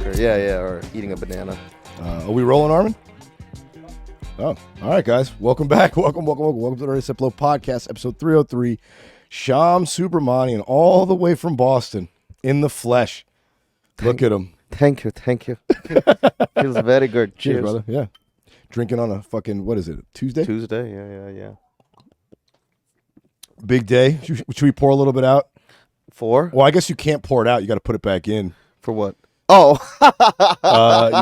drinker. Yeah, or eating a banana. Are we rolling, Armin? Oh, all right, guys. Welcome back. Welcome to the Ready Set Blow podcast, episode 303. Shyam Subramanian, all the way from Boston, in the flesh. Look at him. Thank you. Feels very good. Cheers, brother. Yeah. Drinking on a fucking, what is it, Tuesday? Tuesday, yeah. Big day. Should we pour a little bit out? For? Well, I guess you can't pour it out. You got to put it back in. For what? Oh.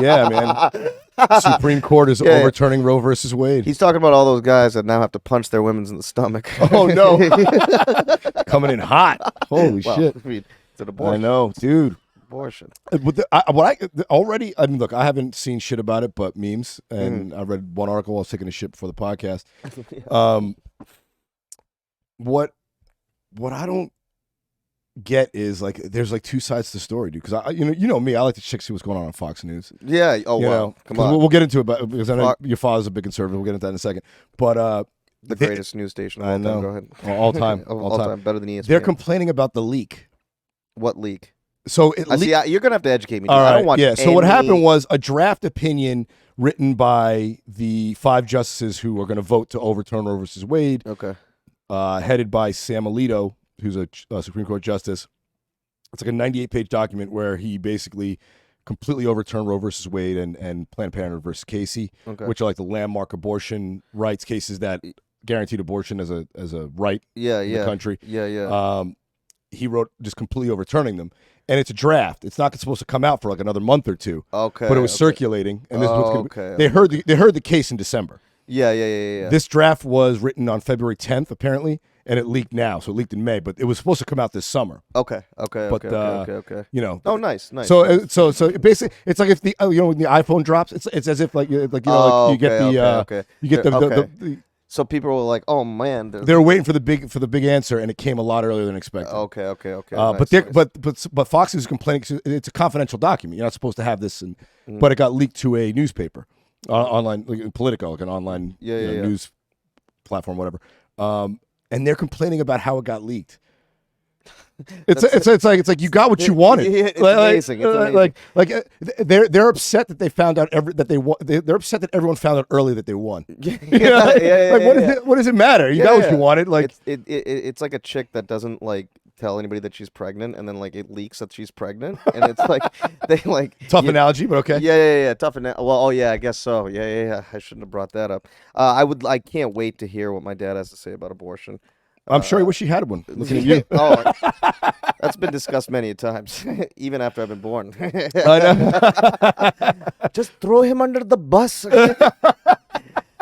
Yeah, man. Supreme Court is overturning Roe versus Wade. He's talking about all those guys that now have to punch their women in the stomach. Oh, no. Coming in hot. Holy shit. I mean, it's an abortion. I know, dude. Abortion. Look, I haven't seen shit about it, but memes, and I read one article while I was taking a shit before the podcast. What I don't get is like there's like two sides to the story, dude. Because you know me, I like to check see what's going on Fox News. Yeah. Oh wow. Come on. We'll get into it, because I know your father's a big conservative. We'll get into that in a second. But the greatest news station. I know. Go ahead. All time. all time. Better than ESPN. They're complaining about the leak. What leak? So you're gonna have to educate me. All right. I don't want. Yeah. So what happened was a draft opinion written by the 5 justices who are going to vote to overturn Roe versus Wade. Okay. Headed by Sam Alito, who's a Supreme Court justice. It's like a 98-page document where he basically completely overturned Roe versus Wade and Planned Parenthood versus Casey, which are like the landmark abortion rights cases that guaranteed abortion as a right in the country. Yeah. He wrote just completely overturning them. And it's a draft. It's not supposed to come out for like another month or two. Okay. But it was circulating. And this is what's gonna be. They heard the case in December. Yeah. This draft was written on February 10th, apparently, and it leaked now. So it leaked in May, but it was supposed to come out this summer. Okay. You know. Oh, nice. So basically, it's like if when the iPhone drops, it's as if you get the. So people were like, "Oh man," they were waiting for the big answer, and it came a lot earlier than expected. Okay. But Fox is complaining. It's a confidential document. You're not supposed to have this, but it got leaked to a newspaper, online, like Politico, like an online news platform, whatever. And they're complaining about how it got leaked. It's like you got what you wanted. It's amazing. They're upset that they found out they're upset that everyone found out early that they won. What does it matter? You got what you wanted. Like it's like a chick that doesn't like tell anybody that she's pregnant, and then like it leaks that she's pregnant, and it's like they like tough analogy, but okay. Yeah. Tough analogy. Well, I guess so. Yeah. I shouldn't have brought that up. I can't wait to hear what my dad has to say about abortion. I'm sure he wish he had one. Looking at you. That's been discussed many times, even after I've been born. I know. Just throw him under the bus.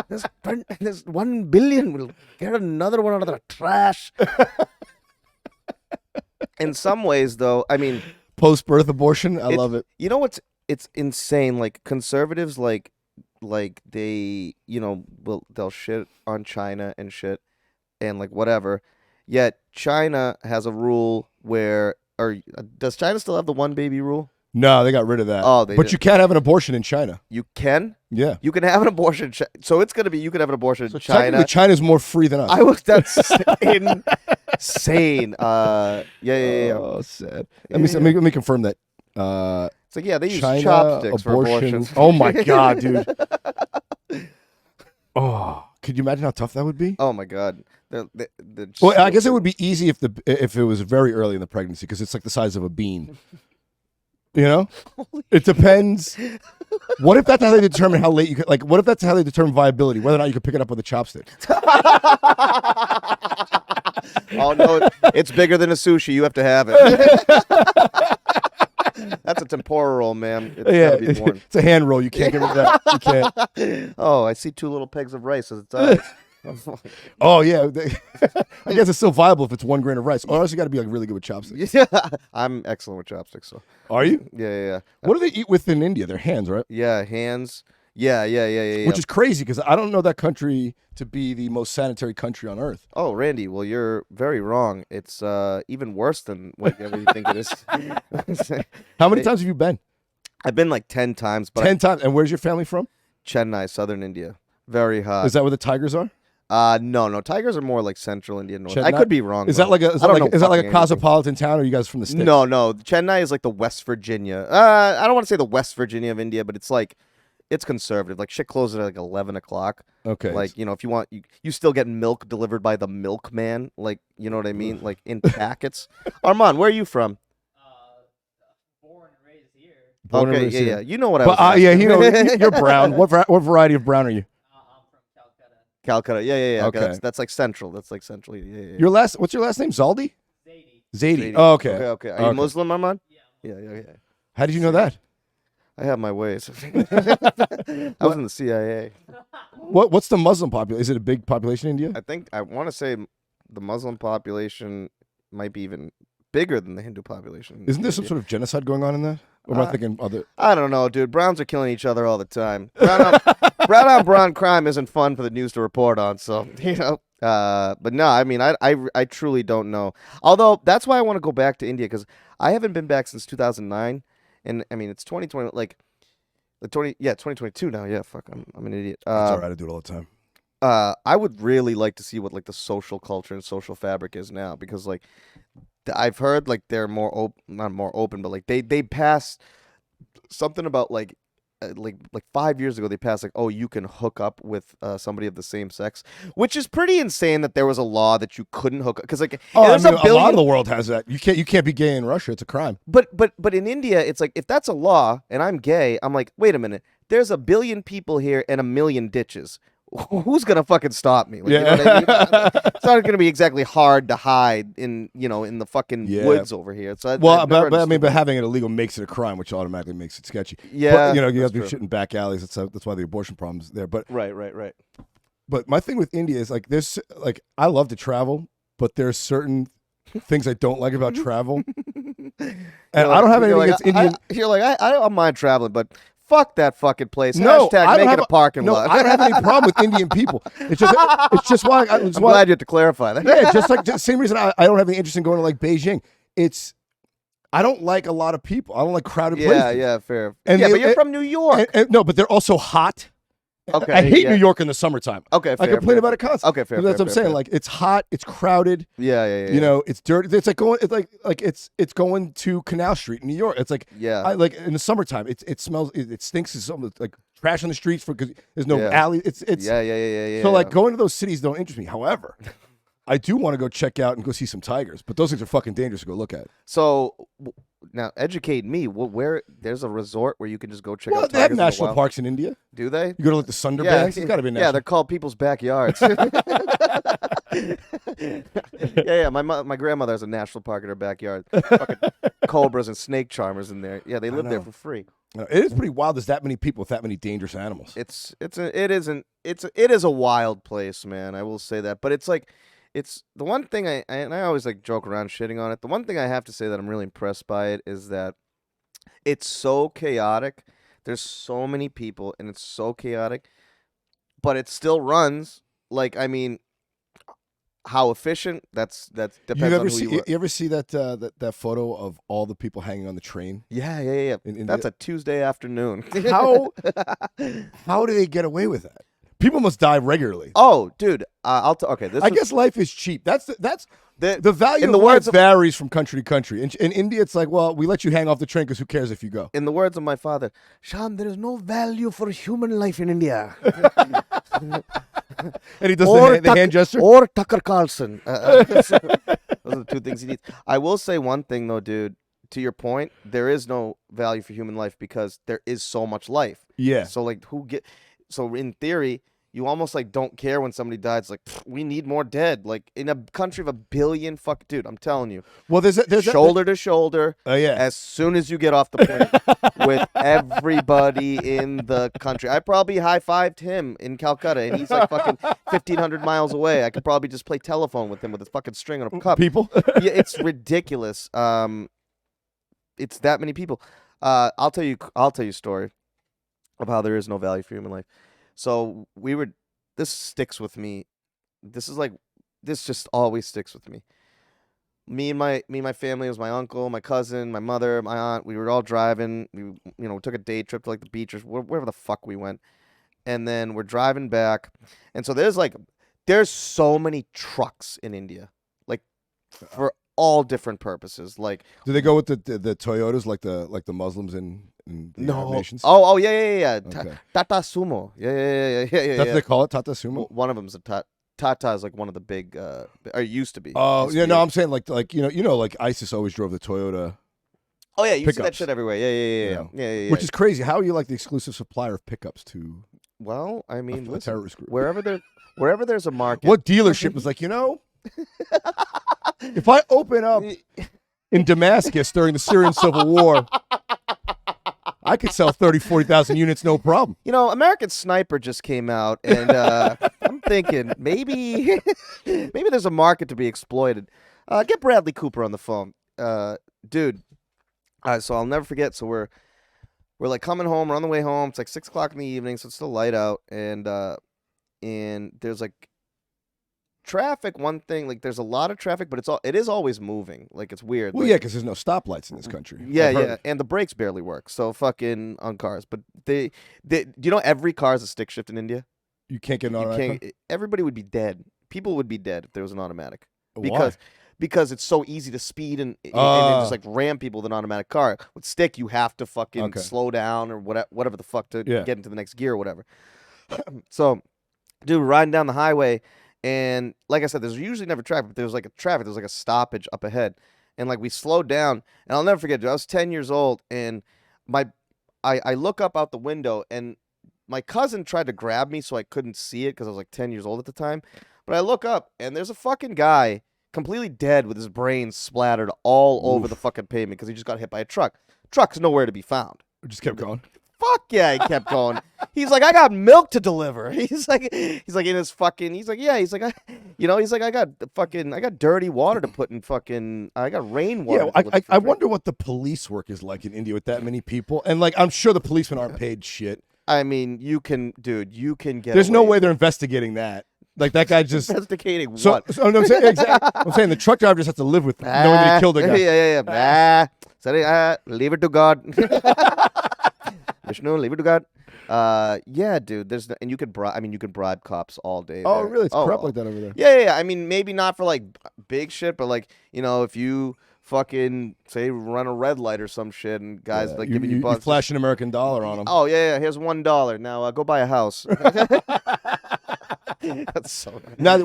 This 1 billion will get another one out of the trash. In some ways, though, I mean, post-birth abortion, I love it. You know what's? It's insane. Like conservatives, like they, they'll shit on China and shit. And like whatever, yet China has a rule where, does China still have the 1 baby rule? No, they got rid of that. Oh, but you can't have an abortion in China. You can? Yeah, you can have an abortion. So it's gonna be you can have an abortion in China. China's more free than us. That's insane. Yeah. Oh, sad. Let me confirm that. It's like they use China chopsticks for abortions. Oh my god, dude. Oh, could you imagine how tough that would be? Oh my god. Well, I guess it would be easy if it was very early in the pregnancy, because it's like the size of a bean. You know, it depends. What if that's how they determine how late you could? Like, what if that's how they determine viability, whether or not you could pick it up with a chopstick? Oh no, it's bigger than a sushi. You have to have it. That's a tempura roll, man. It's a hand roll. You can't get rid of that. You can't. Oh, I see 2 little pegs of rice as its eyes. Oh yeah, I guess it's still viable if it's 1 grain of rice. Or else you got to be like really good with chopsticks. Yeah, I'm excellent with chopsticks. So. Are you? Yeah. What do they eat with in India? Their hands, right? Yeah, hands. Yeah. Which is crazy, because I don't know that country to be the most sanitary country on earth. Oh, Randy, well, you're very wrong. It's even worse than whatever you think it is. How many times have you been? I've been like 10 times. But 10 times. And where's your family from? Chennai, southern India. Very hot. Is that where the tigers are? No. Tigers are more like central India, north. I Chennai? could be wrong. Is though. that like a is I that don't like know is that like fucking a anything. cosmopolitan town, or are you guys from the sticks? No. Chennai is like the West Virginia. I don't want to say the West Virginia of India, but it's like it's conservative. Like shit closes at like 11 o'clock. Okay. Like if you want, you still get milk delivered by the milkman. Like you know what I mean? Like in packets. Armand, where are you from? Born and raised here. Born and Okay, raised yeah, here. yeah. You know what I But was. yeah, asking. you're brown. What variety of brown are you? I'm from Calcutta. Calcutta. Yeah. Okay. That's like central. That's like central. Yeah. What's your last name? Zaldi? Zadie. Zadie. Zadie. Oh, okay. Okay. Are you Muslim, Armand? Yeah. Yeah. How did you know that? I have my ways. I was in the CIA. What's the Muslim population? Is it a big population in India? I want to say the Muslim population might be even bigger than the Hindu population. Isn't there some sort of genocide going on in that? Or am I thinking other? I don't know, dude. Browns are killing each other all the time. Brown on brown crime isn't fun for the news to report on. So but no, I mean, I truly don't know. Although that's why I want to go back to India because I haven't been back since 2009, and I mean it's 2020, like the 2022 now. Yeah, fuck, I'm an idiot. It's all right. I do it all the time. I would really like to see what like the social culture and social fabric is now because like I've heard like they're not more open, but like they passed something about like 5 years ago they passed like, oh, you can hook up with somebody of the same sex, which is pretty insane that there was a law that you couldn't hook up because like a lot billion. of the world has that. You can't be gay in Russia. It's a crime. But in India it's like if that's a law and I'm gay, I'm like, wait a minute, there's 1 billion people here and 1 million ditches. Who's gonna fucking stop me? Like, Yeah. You know what I mean? It's not gonna be exactly hard to hide in the fucking woods over here. So but having it illegal makes it a crime, which automatically makes it sketchy. Yeah, but, you have that's to do true. shit in back alleys. That's why the abortion problem's there. But Right. But my thing with India is like there's like I love to travel, but there's certain things I don't like about travel, and I don't have anything against Indian. You're like I don't mind traveling, but fuck that fucking place. No, Hashtag I don't make have it a parking no, lot. I don't have any problem with Indian people. It's just why I'm glad you had to clarify that. Yeah, just same reason I don't have any interest in going to like Beijing. I don't like a lot of people. I don't like crowded places. Yeah, fair. And but you're from New York. No, but they're also hot. Okay, I hate New York in the summertime. Okay, fair, I complain fair, about it constantly. Okay, fair. That's fair, what I'm fair, saying. fair. Like it's hot, it's crowded. Yeah. It's dirty. It's like going. It's like it's going to Canal Street in New York. It's like I like in the summertime. It smells. It stinks. It's something like trash on the streets because there's no alley. It's yeah. So like going to those cities don't interest me. However, I do want to go check out and go see some tigers. But those things are fucking dangerous to go look at. So now educate me. Where there's a resort where you can just go check out tigers. They have in the national wild? parks in India. Do they? You go to like the Sundarbans. It's got to be national. Yeah, they're called people's backyards. yeah. My grandmother has a national park in her backyard. Fucking cobras and snake charmers in there. Yeah, they live there for free. It is pretty wild. There's that many people with that many dangerous animals. It is a wild place, man. I will say that. But it's like, it's the one thing I always like joke around shitting on it. The one thing I have to say that I'm really impressed by it is that it's so chaotic. There's so many people and it's so chaotic, but it still runs. Like, I mean, how efficient? That depends on who you ever see that photo of all the people hanging on the train? Yeah. That's a Tuesday afternoon. How do they get away with that? People must die regularly. Oh, dude, I guess life is cheap. That's the value in of the life words of, varies from country to country. In India, it's like, well, we let you hang off the train because who cares if you go? In the words of my father, Shyam, there is no value for human life in India. And he does the hand gesture. Or Tucker Carlson. Those are the two things he needs. I will say one thing, though, dude. To your point, there is no value for human life because there is so much life. Yeah. So, like, so in theory, you almost, like, don't care when somebody dies. Like, we need more dead. Like, in a country of 1 billion dude, I'm telling you. Well, there's shoulder to shoulder. Oh, yeah. As soon as you get off the plane with everybody in the country. I probably high-fived him in Calcutta, and he's like fucking 1,500 miles away. I could probably just play telephone with him with a fucking string on a cup. People? Yeah, it's ridiculous. It's that many people. I'll tell you a story of how there is no value for human life. So this sticks with me. This just always sticks with me. Me and my family, it was my uncle, my cousin, my mother, my aunt. We were all driving. We took a day trip to like the beach or wherever the fuck we went. And then we're driving back. And so there's there's so many trucks in India, like for all different purposes. Like, do they go with the Toyotas like the Muslims in the Arab nations? Oh, yeah. Okay. Tata Sumo. Yeah. That's what they call it, Tata Sumo. One of them's a Tata is like one of the big, or used to be. Oh, yeah, no, I'm saying like like ISIS always drove the Toyota. Oh yeah, you see that pickups. shit everywhere. Yeah. Which is crazy. How are you like the exclusive supplier of pickups to? Well, I mean, a listen, terrorist group. wherever there's a market. What dealership was like, if I open up in Damascus during the Syrian civil war, I could sell 40,000 units, no problem. American Sniper just came out, and I'm thinking maybe there's a market to be exploited. Get Bradley Cooper on the phone, dude. So I'll never forget. So we're like coming home. We're on the way home. It's like 6:00 in the evening, so it's still light out, and there's like traffic. One thing, like there's a lot of traffic, but it is always moving. Like it's weird. Well, like, yeah, because there's no stoplights in this country. Yeah, and the brakes barely work. So fucking on cars, but do you know every car is a stick shift in India? You can't get an automatic. Everybody would be dead. People would be dead if there was an automatic. Why? Because it's so easy to speed and just like ram people with an automatic car. With stick, you have to fucking slow down or whatever the fuck to get into the next gear or whatever. So, dude, riding down the highway, and like I said, there's usually never traffic, but there was like a stoppage up ahead, and like we slowed down, and I'll never forget, dude, I was 10 years old, and I look up out the window, and my cousin tried to grab me so I couldn't see it because I was like 10 years old at the time, but I look up, and there's a fucking guy completely dead with his brains splattered all over the fucking pavement because he just got hit by a truck. Truck's nowhere to be found. We just kept going. Fuck yeah, he kept going. He's like, I got milk to deliver. He's like in his fucking. He's like, yeah. He's like, I got dirty water to put in fucking. I got rainwater. Yeah, I wonder what the police work is like in India with that many people, and like I'm sure the policemen aren't paid shit. I mean, you can get. There's no way they're investigating that. Like that guy just investigating what? So no, I'm saying, exactly. I'm saying the truck driver just has to live with knowing that he killed a guy. Yeah. Sorry, leave it to God. Vishnu, leave it to God. Yeah, dude. And you could bribe. I mean, you could bribe cops all day. Oh, there. really? It's corrupt like that over there. Yeah. I mean, maybe not for like big shit, but like if you fucking say run a red light or some shit, and guys like giving you bucks. You flash an American dollar on them. Oh yeah. Here's $1. Now go buy a house. That's so nice. Now,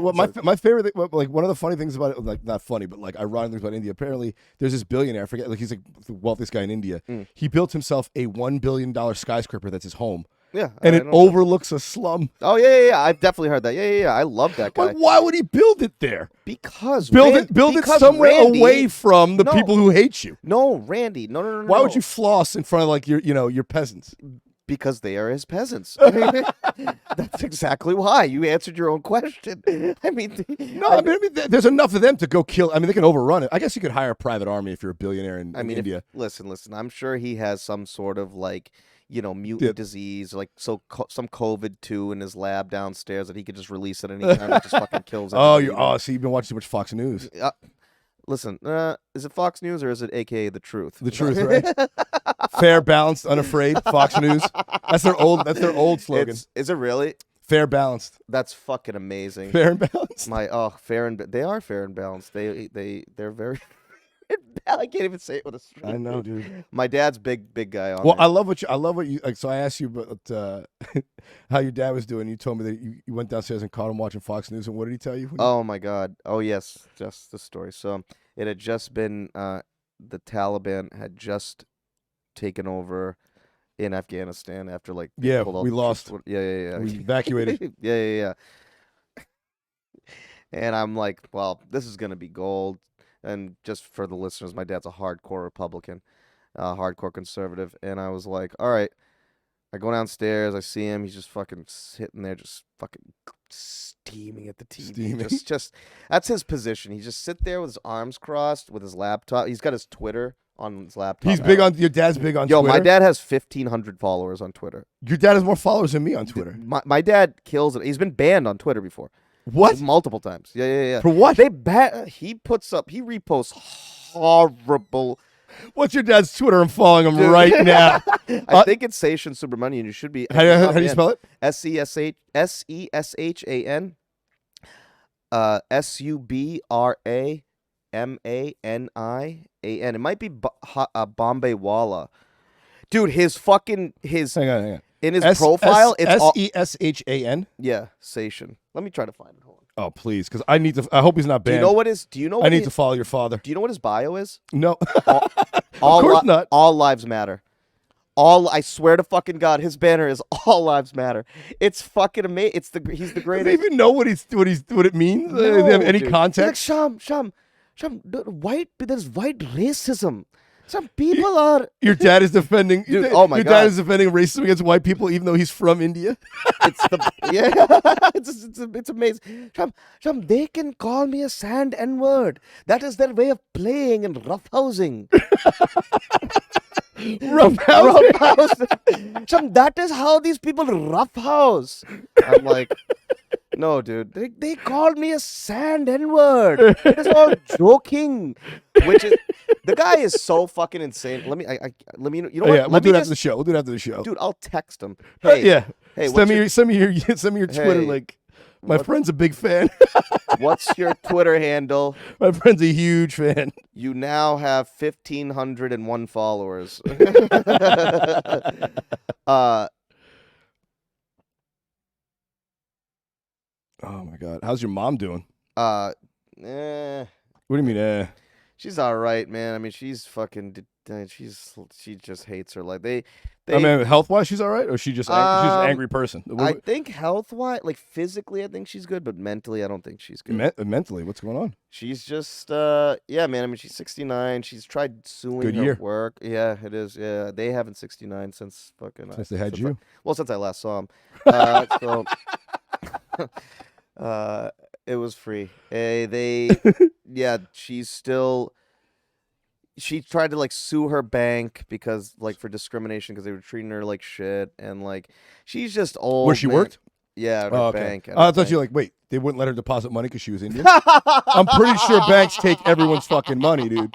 my favorite thing, like one of the funny things about it, like not funny, but like ironic things about India. Apparently, there's this billionaire. I forget, like he's like the wealthiest guy in India. He built himself a $1 billion skyscraper that's his home. Yeah, and it overlooks a slum. Oh yeah. I've definitely heard that. Yeah. I love that guy. Like, why would he build it there? Because build it somewhere away from the people who hate you. No, Randy. No. Why would you floss in front of like your peasants? Because they are his peasants. That's exactly why. You answered your own question. I mean, there's enough of them to go kill. I mean, they can overrun it. I guess you could hire a private army if you're a billionaire in India. Listen. I'm sure he has some sort of like, mutant disease, like some COVID-2 in his lab downstairs that he could just release at any time. That just fucking kills everybody. So you've been watching too much Fox News. Listen, is it Fox News or is it AKA The Truth? The Truth, right? Fair, balanced, unafraid. Fox News. That's their old slogan. Is it really? Fair, balanced. That's fucking amazing. Fair and balanced. They are fair and balanced. They're very. I can't even say it with a straight. I know, dude. My dad's big guy on. Well, I love what you like. So I asked you about how your dad was doing. You told me that you went downstairs and caught him watching Fox News. And what did he tell you? Oh my God. Oh yes, just the story. So it had just been the Taliban had just taken over in Afghanistan after like we lost. Yeah. We evacuated. Yeah. And I'm like, well, this is gonna be gold. And just for the listeners, my dad's a hardcore Republican, hardcore conservative. And I was like, all right. I go downstairs. I see him. He's just fucking sitting there, just fucking steaming at the TV. Steaming. Just that's his position. He just sit there with his arms crossed with his laptop. He's got his Twitter on his laptop. He's big on your dad's big on Twitter. My dad has 1,500 followers on Twitter. Your dad has more followers than me on Twitter. My dad kills it. He's been banned on Twitter before. What? Multiple times. Yeah. For what? He reposts horrible. What's your dad's Twitter? I'm following him right now. I think it's Shyam Subramanian. You should be. How do you spell it? SESHAN. Subramanian. It might be Bombay Walla. Dude, his fucking Hang on. in his profile, it's all Seshan. yeah, Sation. Let me try to find it. Hold on. Oh, please, because I need to. I hope he's not Do you banned. know what his? Do you know? What I need his, to follow your father. Do you know what his bio is? No, All, of course not. All lives matter. I swear to fucking God, his banner is all lives matter. It's fucking amazing. He's the Does greatest. he even know what it means? No, Does he have any dude. context? He's like, Sham, there's white racism. Some people are. Your dad is defending. Dude, oh my your God. dad is defending racism against white people, even though he's from India. It's amazing. Sham, they can call me a sand N-word. That is their way of playing and roughhousing. Roughhouse. Sham, that is how these people roughhouse. I'm like, no, dude. They called me a sand N-word. It is all joking. Which is the guy is so fucking insane. Let me you know what? Yeah, we'll do that after the show. We'll do that after the show. Dude, I'll text him. Hey, Yeah. Hey, send me your Twitter Hey, link. My friend's a big fan. what's your Twitter handle? My friend's a huge fan. You now have 1,501 followers. Oh my God, how's your mom doing? Eh, What do you mean? she's all right, man. I mean, she's fucking. She just hates her life. They. I mean, health wise, she's all right, or she's just she's an angry person. I think health wise, like physically, I think she's good, but mentally, I don't think she's good. Mentally, what's going on? She's just, yeah, man. I mean, she's 69. She's tried suing Good her year. work. Yeah, it is. Yeah, they haven't 69 since fucking. Since they had you. Since I last saw him. So, it was free. Yeah, she's still. She tried to like sue her bank because like for discrimination because they were treating her like shit and like she's just old. Where she man. worked? Yeah, at Oh, her okay. bank. I thought you were like, wait, they wouldn't let her deposit money because she was Indian. I'm pretty sure banks take everyone's fucking money, dude.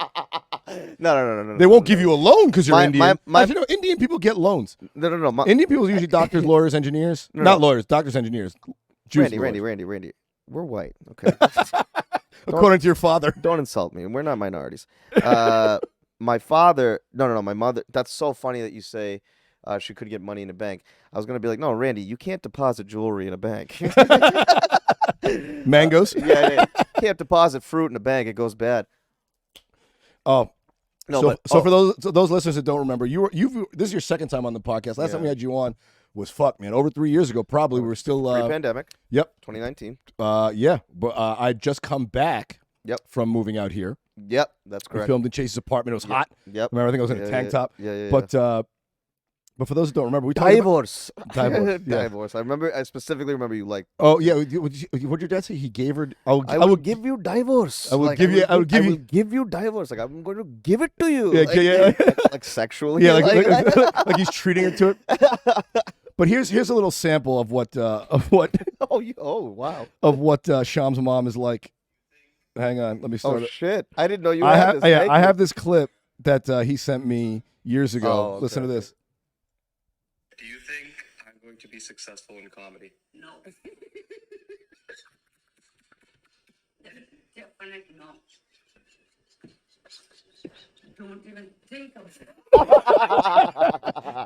No. They won't give you a loan because you're Indian. my- You know, Indian people get loans. No. Indian people are usually doctors, lawyers, engineers. Not lawyers, doctors, engineers. Jews and lawyers. Randy. We're white, okay? According to your father. Don't insult me. We're not minorities. My father, no, my mother. That's so funny that you say she could get money in a bank. I was gonna be like, no, Randy, you can't deposit jewelry in a bank. Mangoes? Yeah. You can't deposit fruit in a bank. It goes bad. Oh. No, so for those listeners that don't remember, this is your second time on the podcast. Last time we had you on was man. Over 3 years ago, probably we were still pre-pandemic. Yep. 2019. Yeah. But I'd just come back. Yep. From moving out here. Yep, that's We correct. filmed in Chase's apartment. It was hot. Yep. Remember, I think I was in a tank top. Yeah. But for those that don't remember, we talked about Divorce. Divorce. Yeah. Divorce. I specifically remember you like. Oh yeah, what did your dad say? He gave her. I will give you divorce. I will Like, give you. I will give you. give you divorce. Like I'm going to give it to you. Yeah, like sexually. Yeah, like he's treating her to it. But here's a little sample of what Oh wow. of what Shyam's mom is like. Hang on, let me start. Oh shit! I didn't know you I had have. this. I have this clip that he sent me years ago. Oh, okay, Listen to this. Do you think I'm going to be successful in comedy? No. Definitely no. Don't even think of it.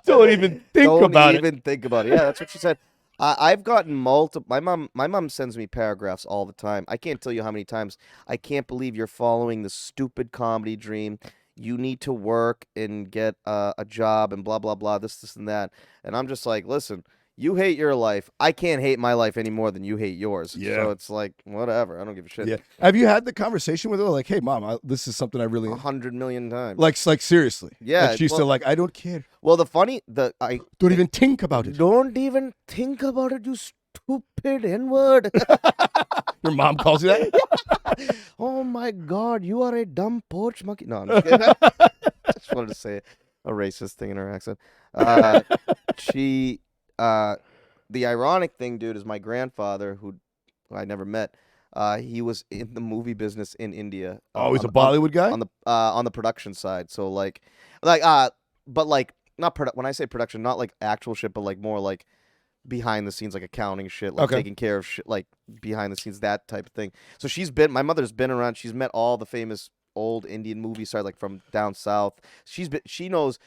Don't even think about it. Don't even think about it. Yeah, that's what she said. I've gotten multiple. My mom sends me paragraphs all the time. I can't tell you how many times. I can't believe you're following the stupid comedy dream. You need to work and get a job and blah blah blah. This and that. And I'm just like, listen. You hate your life. I can't hate my life any more than you hate yours. Yeah. So it's like whatever. I don't give a shit. Yeah. Have you had the conversation with her? Like, hey, mom, this is something I really 100 million times. like seriously. Yeah, Like, she's still like, I don't care. Well, don't Even think about it. Don't even think about it, you stupid N-word. Your mom calls you that? Oh my God, you are a dumb porch monkey. No, I'm just kidding. Just wanted to say a racist thing in her accent. The ironic thing, dude, is my grandfather, who I never met. He was in the movie business in India. Oh, he's a Bollywood guy? On the production side. So but like not when I say production, not like actual shit, but like more like behind the scenes, like accounting shit, like Okay. taking care of shit, like behind the scenes, that type of thing. So my mother's been around. She's met all the famous old Indian movie stars, like from down south. She knows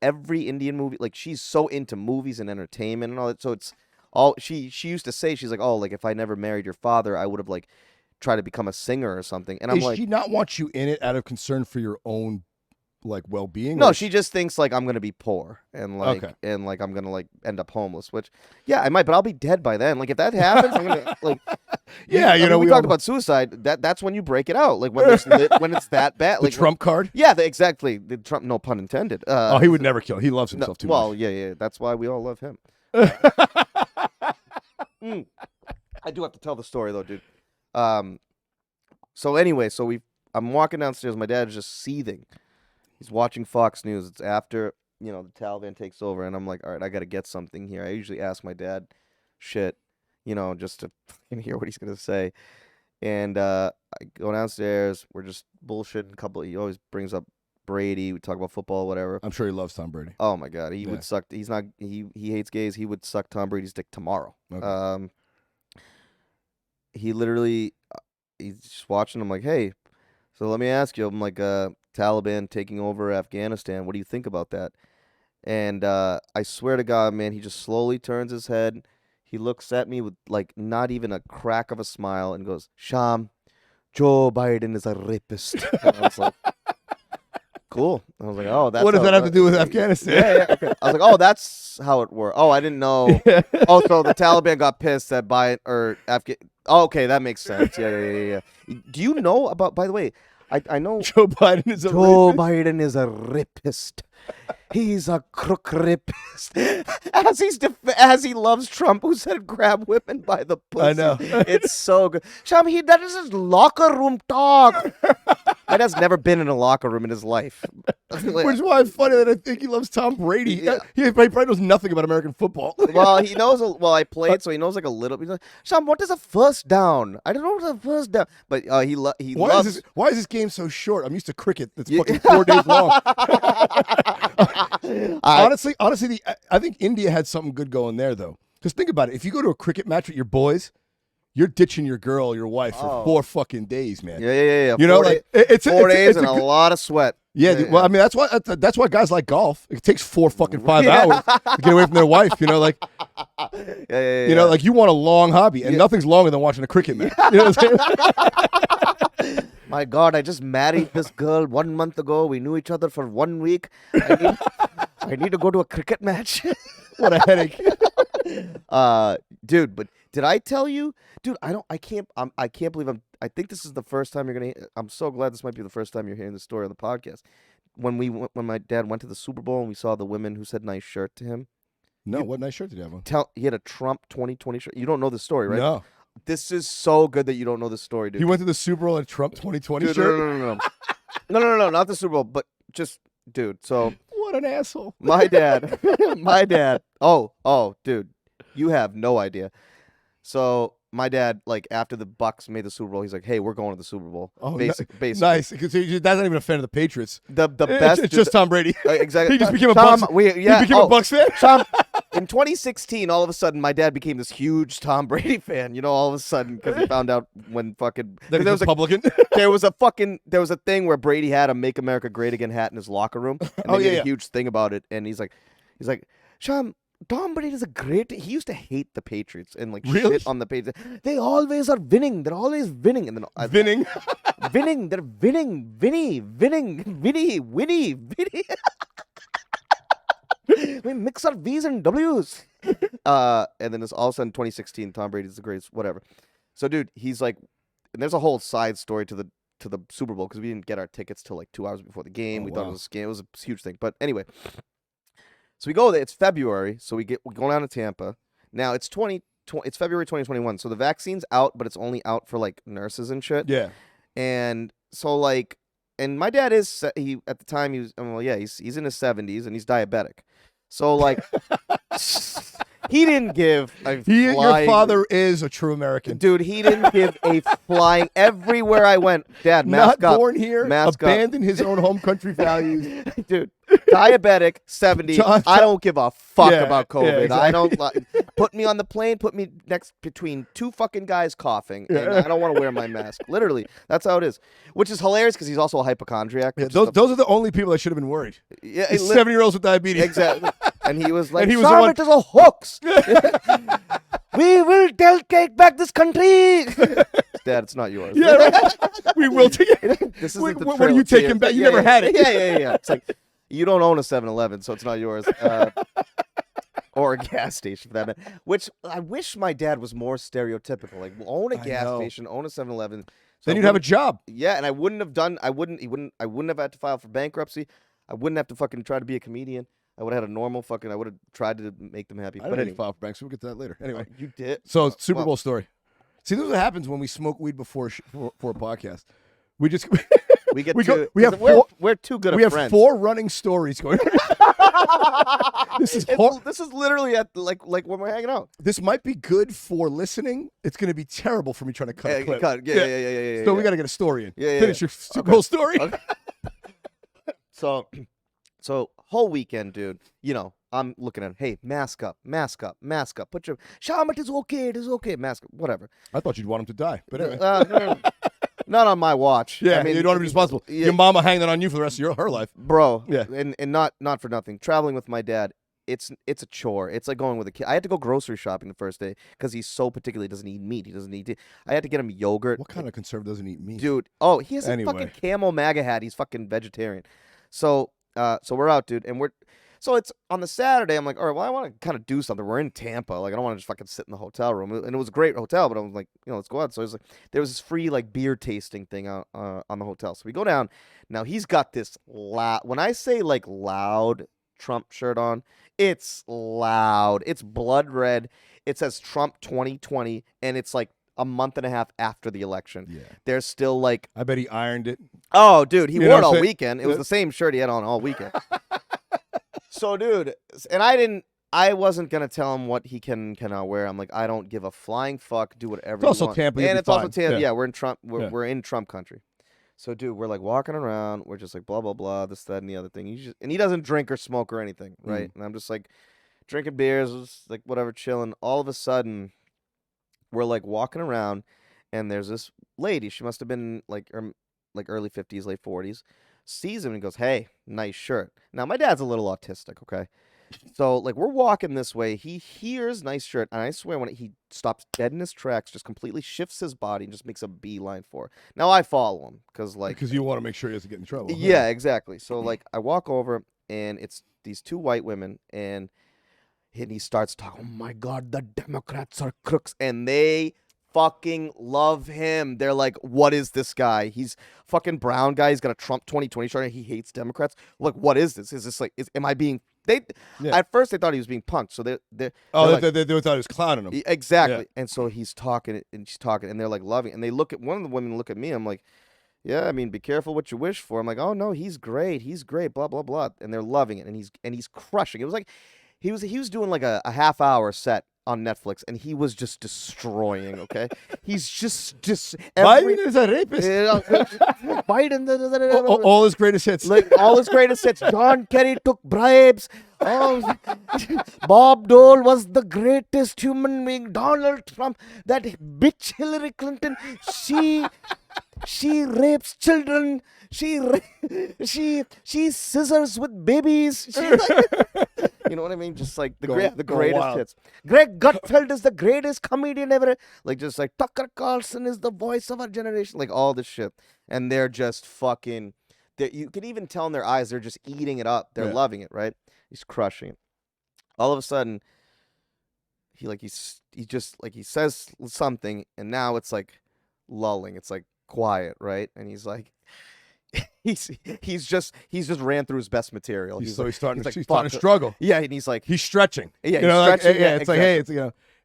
every Indian movie. Like she's so into movies and entertainment and all that. So it's all she used to say. She's like, oh, like if I never married your father, I would have like tried to become a singer or something. And I'm Does like, she not want you in it out of concern for your own like well-being? no, or- she just thinks like I'm gonna be poor and like Okay. and like I'm gonna like end up homeless. Which, yeah, I might, but I'll be dead by then. Like if that happens, I'm gonna like. Yeah, I you mean, know, we we talked all- about suicide. That's when you break it out. Like when when it's that bad. the Like Trump card. yeah, exactly. The Trump, no pun intended. Oh, he would never kill. He loves no, himself too well, much. yeah. That's why we all love him. I do have to tell the story though, dude. So anyway, I'm walking downstairs. My dad is just seething. He's watching Fox News. It's after the Taliban takes over, and I'm like, all right, I got to get something here. I usually ask my dad, shit, just to fucking hear what he's gonna say. And I go downstairs. We're just bullshitting. He always brings up Brady. We talk about football, whatever. I'm sure he loves Tom Brady. Oh my god, he Yeah. would suck. He's not. He hates gays. He would suck Tom Brady's dick tomorrow. Okay. He literally, he's just watching. I'm like, hey, so let me ask you. I'm like, Taliban taking over Afghanistan. What do you think about that? And I swear to God, man, he just slowly turns his head. He looks at me with like not even a crack of a smile and goes, Shyam, Joe Biden is a rapist. And I was like, cool. I was like, oh, that's What does how that it have to works. do with Afghanistan? Yeah. Okay. I was like, oh, that's how it works. Oh, I didn't know. Oh, so the Taliban got pissed that Biden or Afghan. Oh, okay, that makes sense. Yeah. Do you know about? By the way, I know Joe Biden is a Joe rapist? Biden is a rapist. He's a crook rapist. As he loves Trump, who said grab women by the pussy. I know. It's so good. Sham, that is his locker room talk. My dad's never been in a locker room in his life. Which is why it's funny that I think he loves Tom Brady. Yeah. He probably knows nothing about American football. Well, he knows. Well, I played, so he knows like a little. He's like, Sham, what is a first down? I don't know what's a first down, but he loves. Why is this game so short? I'm used to cricket. That's fucking 4 days long. Honestly, I think India had something good going there, though. Because think about it. If you go to a cricket match with your boys, you're ditching your girl, your wife for 4 fucking days, man. Yeah. You know, like it's 4 days it's and a lot of sweat. Yeah, well, I mean that's why guys like golf. It takes 4 fucking 5 hours to get away from their wife. You know, like Yeah. you know, like you want a long hobby, and nothing's longer than watching a cricket match. You know what I'm saying? My God, I just married this girl 1 month ago. We knew each other for 1 week. I need to go to a cricket match. What a headache. Dude, but did I tell you? Dude, I can't believe I think this is the first time you're going to, I'm so glad this might be the first time you're hearing this story on the podcast. When my dad went to the Super Bowl and we saw the women who said nice shirt to him. No, what nice shirt did you have on? He had a Trump 2020 shirt. You don't know the story, right? No. This is so good that you don't know the story, dude. He went to the Super Bowl in a Trump 2020 Dude, shirt? no, not the Super Bowl, but just, dude, so What an asshole. my dad, oh, dude, you have no idea. So my dad, like after the Bucks made the Super Bowl, he's like, "Hey, we're going to the Super Bowl." Oh, basically, nice. Because that's not even a fan of the Patriots. The best, It's just Tom Brady. exactly. He just became a Tom, Bucks. he He became a Bucks fan. Tom, in 2016, all of a sudden, my dad became this huge Tom Brady fan. You know, all of a sudden, because he found out when fucking That there he's was Republican. there was a thing where Brady had a "Make America Great Again" hat in his locker room, and they made a huge thing about it. And he's like, Sham, Tom Brady is a great. He used to hate the Patriots and like Really? shit on the Patriots. They always are winning. They're always winning, and then Vinning. winning. They're winning. Winnie. We mix our V's and W's. And then it's all of a sudden 2016. Tom Brady's the greatest. Whatever. So, dude, he's like, and there's a whole side story to the Super Bowl because we didn't get our tickets till like 2 hours before the game. We thought it was a scam. It was a huge thing. But anyway, so we go there. It's February, so we go down to Tampa. Now it's it's February 2021. So the vaccine's out, but it's only out for like nurses and shit. Yeah. And so like, and my dad is at the time he's in his 70s and he's diabetic. So like, he didn't give a Your flying. father is a true American. Dude, he didn't give a flying. Everywhere I went, Dad, Not mask up. born here, Mask up. abandoned his own home country values. Dude, diabetic, 70. John- I don't give a fuck Yeah, about yeah, COVID. I exactly. don't put me on the plane. Put me next between two fucking guys coughing, and Yeah. I don't want to wear my mask. Literally, that's how it is. Which is hilarious because he's also a hypochondriac. Yeah, which is those are the only people that should have been worried. yeah, These 70-year-olds with diabetes. exactly. And he was like, And he was the "Sam, one- it is a hoax. We will take back this country." Dad, it's not yours. Yeah, right. We will take it. This isn't Wait, the what are trail you of tears. taking back? You Yeah, never yeah. had it. Yeah. It's like you don't own a 7-Eleven, so it's not yours. Or a gas station for that matter. Which I wish my dad was more stereotypical. Like own a I gas know. station, own a 7-Eleven. Then you'd have a job. Yeah, and I wouldn't have done. I wouldn't have had to file for bankruptcy. I wouldn't have to fucking try to be a comedian. I would have had a normal fucking. I would have tried to make them happy. I But didn't anyway, file for banks. We'll get to that later. Anyway, you did. so Super well- Bowl story. See, this is what happens when we smoke weed before for a podcast. We just We get we to. go- we have we're, four- we're too good we of have friends. 4 running stories going. This is This is literally at like when we're hanging out. This might be good for listening. It's going to be terrible for me trying to cut a clip. Yeah. So we got to get a story in. Yeah. Finish your Super Bowl story. Okay. So whole weekend, dude. You know, I'm looking at, hey, mask up. Put your Shyam, it is okay, mask up, whatever. I thought you'd want him to die, but anyway. No. Not on my watch. Yeah, I mean, you don't want to be responsible. yeah. Your mama hanging that on you for the rest of her life. Bro. Yeah. And not for nothing. Traveling with my dad, it's a chore. It's like going with a kid. I had to go grocery shopping the first day because he's so particular. He doesn't eat meat. He doesn't eat. I had to get him yogurt. What kind of conservative doesn't eat meat? Dude, oh, he has a Anyway. fucking camel MAGA hat. He's fucking vegetarian. So we're out, dude, and so it's on the Saturday. I'm like, all right, well, I want to kind of do something. We're in Tampa. Like, I don't want to just fucking sit in the hotel room. And it was a great hotel, but I was like, let's go out. So it was like, there was this free like beer tasting thing on the hotel. So we go down. Now he's got this loud. When I say like loud Trump shirt on, it's loud. It's blood red. It says Trump 2020, and it's like a month and a half after the election. Yeah. There's still like, I bet he ironed it. oh, dude, he You know wore it what I'm all saying? weekend. It was the same shirt he had on all weekend. So, dude, and I wasn't gonna tell him what he cannot wear. I'm like, I don't give a flying fuck. Do whatever. It's also you want. Tampa, you'll and be it's also fine. Tampa. Yeah. Yeah, we're in Trump. Yeah. We're in Trump country. So, dude, we're like walking around. We're just like blah blah blah, this, that, and the other thing. And he doesn't drink or smoke or anything, right? And I'm just like drinking beers, just, like whatever, chilling. All of a sudden, we're like walking around, and there's this lady. She must have been like early 50s, late 40s. Sees him and goes, "Hey, nice shirt." Now my dad's a little autistic, okay? So like we're walking this way, he hears nice shirt, and I swear when he stops dead in his tracks, just completely shifts his body and just makes a beeline for it. Now I follow him because Because you want to make sure he doesn't get in trouble. yeah, exactly. So like I walk over and it's these 2 white women and he starts talking, "Oh my God, the Democrats are crooks," and they fucking love him. They're like, "What is this guy? He's fucking brown guy. He's got a Trump 2020 shirt and he hates Democrats. Like, what is this? Is this like, am I being?" At first they thought he was being punked. So they're they like, thought he was clowning him. exactly. Yeah. And so he's talking and she's talking and they're like loving. And they look at one of the women look at me. I'm like, yeah, I mean, be careful what you wish for. I'm like, oh no, he's great, blah blah blah. And they're loving it, and he's crushing. It was like he was doing like a half hour set on Netflix, and he was just destroying. Okay, he's just Biden is a rapist. Biden, All his greatest hits. like all his greatest hits. John Kerry took bribes. Oh, Bob Dole was the greatest human being. Donald Trump, that bitch Hillary Clinton, she rapes children. She scissors with babies. You know what I mean? Just like the Go greatest wild. hits. Greg Gutfeld is the greatest comedian ever. Like just like Tucker Carlson is the voice of our generation. Like all this shit, and they're just fucking. You can even tell in their eyes they're just eating it up. They're loving it, right? He's crushing it. All of a sudden, he says something, and now it's like lulling. It's like quiet, right? And he's like, he's just ran through his best material. He's like, starting like, to fuck. struggle. Yeah, and he's like, He's stretching. Yeah, you know, he's like, stretching, yeah, yeah, it's like, hey, it's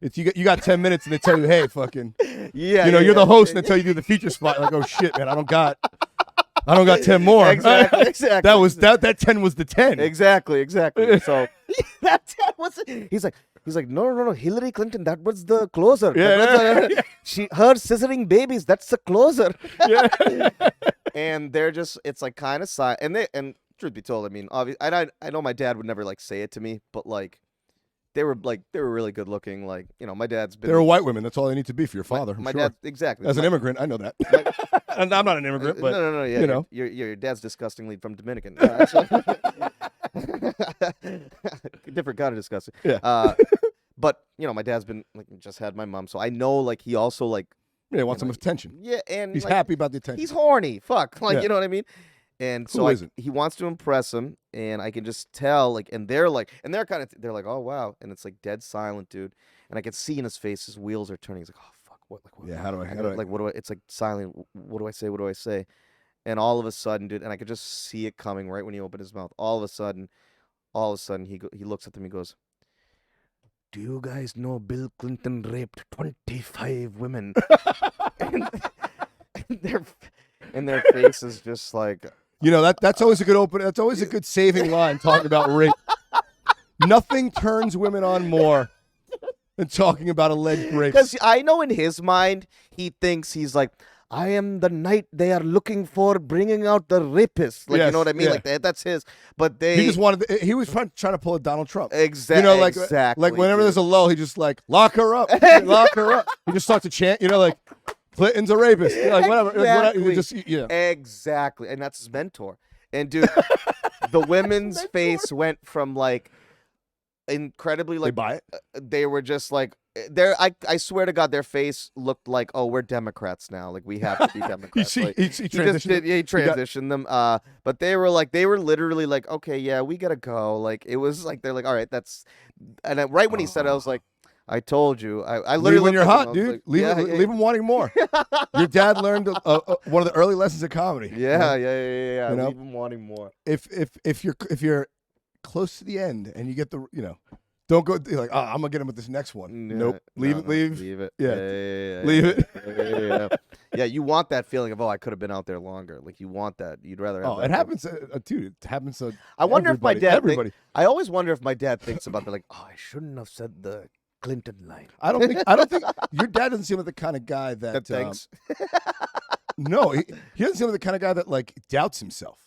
it's you got 10 minutes, and they tell you, hey, fucking, yeah, you're the host, and they tell you to do the feature spot. Like, oh shit, man, I don't got 10 more. Exactly. That 10 was the 10. Exactly. So that was. He's like, no. Hillary Clinton, that was the closer. Her scissoring babies, that's the closer. Yeah. And they're just, it's like kind of silent. And truth be told, I mean, obviously, I know my dad would never like say it to me, but like they were really good looking. Like, you know, my dad's been. They were white women. That's all they need to be for your father. My I'm sure. dad, exactly. As an immigrant, I know that. And I'm not an immigrant, but no, yeah, you know, your dad's disgustingly from Dominican. Different kind of disgusting. Yeah. But you know, my dad's been like just had my mom, so I know like he also like wants some attention. yeah, and He's like, happy about the attention. he's horny. Fuck, like Yeah. you know what I mean. And Who so isn't? he wants to impress him, and I can just tell, like, and they're kind of, they're like, oh wow, and it's like dead silent, dude, and I can see in his face his wheels are turning. He's like, oh fuck, what, like, what, Yeah, how do I like, what do I? It's like silent. What do I say? What do I say? And all of a sudden, dude, and I could just see it coming right when he opened his mouth. All of a sudden, he looks at them. He goes, "Do you guys know Bill Clinton raped 25 women?" and, and their face is just like. You know, that's always a good open. That's always a good saving line talking about rape. Nothing turns women on more than talking about alleged rape. Because I know in his mind, he thinks he's like, I am the knight they are looking for, bringing out the rapist. Like, you know what I mean? Yeah. Like that's his. But they. He just wanted. He was trying to pull a Donald Trump. Exactly. You know, like exactly. like whenever dude. there's a lull, he just like lock her up, lock her up. He just starts to chant. You know, like Clinton's a rapist. You know, like whatever. Exactly. Like, just Exactly. And that's his mentor. And dude, the women's face went from like incredibly They like buy it. they were just like I swear to God, their face looked like, oh, we're Democrats now. Like we have to be Democrats. he Like, he he just transitioned. did, he transitioned them. But they were literally like, okay, yeah, we gotta go. Like it was like they're like, all right, that's. And then right when he said it, I was like, I told you. I literally Leave when you're looked at him, hot, I was dude. like, Leave, yeah, leave him wanting more. Your dad learned one of the early lessons of comedy. Yeah. You know? Leave him wanting more. If you're close to the end and you get the don't go you're like, oh, I'm gonna get him with this next one. Nope. Leave it. Leave it. Yeah. Leave it. Yeah. Yeah, you want that feeling of, oh, I could have been out there longer. Like you want that. You'd rather have Oh, that it feeling. happens, dude. It happens to. I wonder if my dad. Everybody. I always wonder if my dad thinks about that. Like, oh, I shouldn't have said the Clinton line. I don't think your dad doesn't seem like the kind of guy That thinks. No, he doesn't seem like the kind of guy that like doubts himself.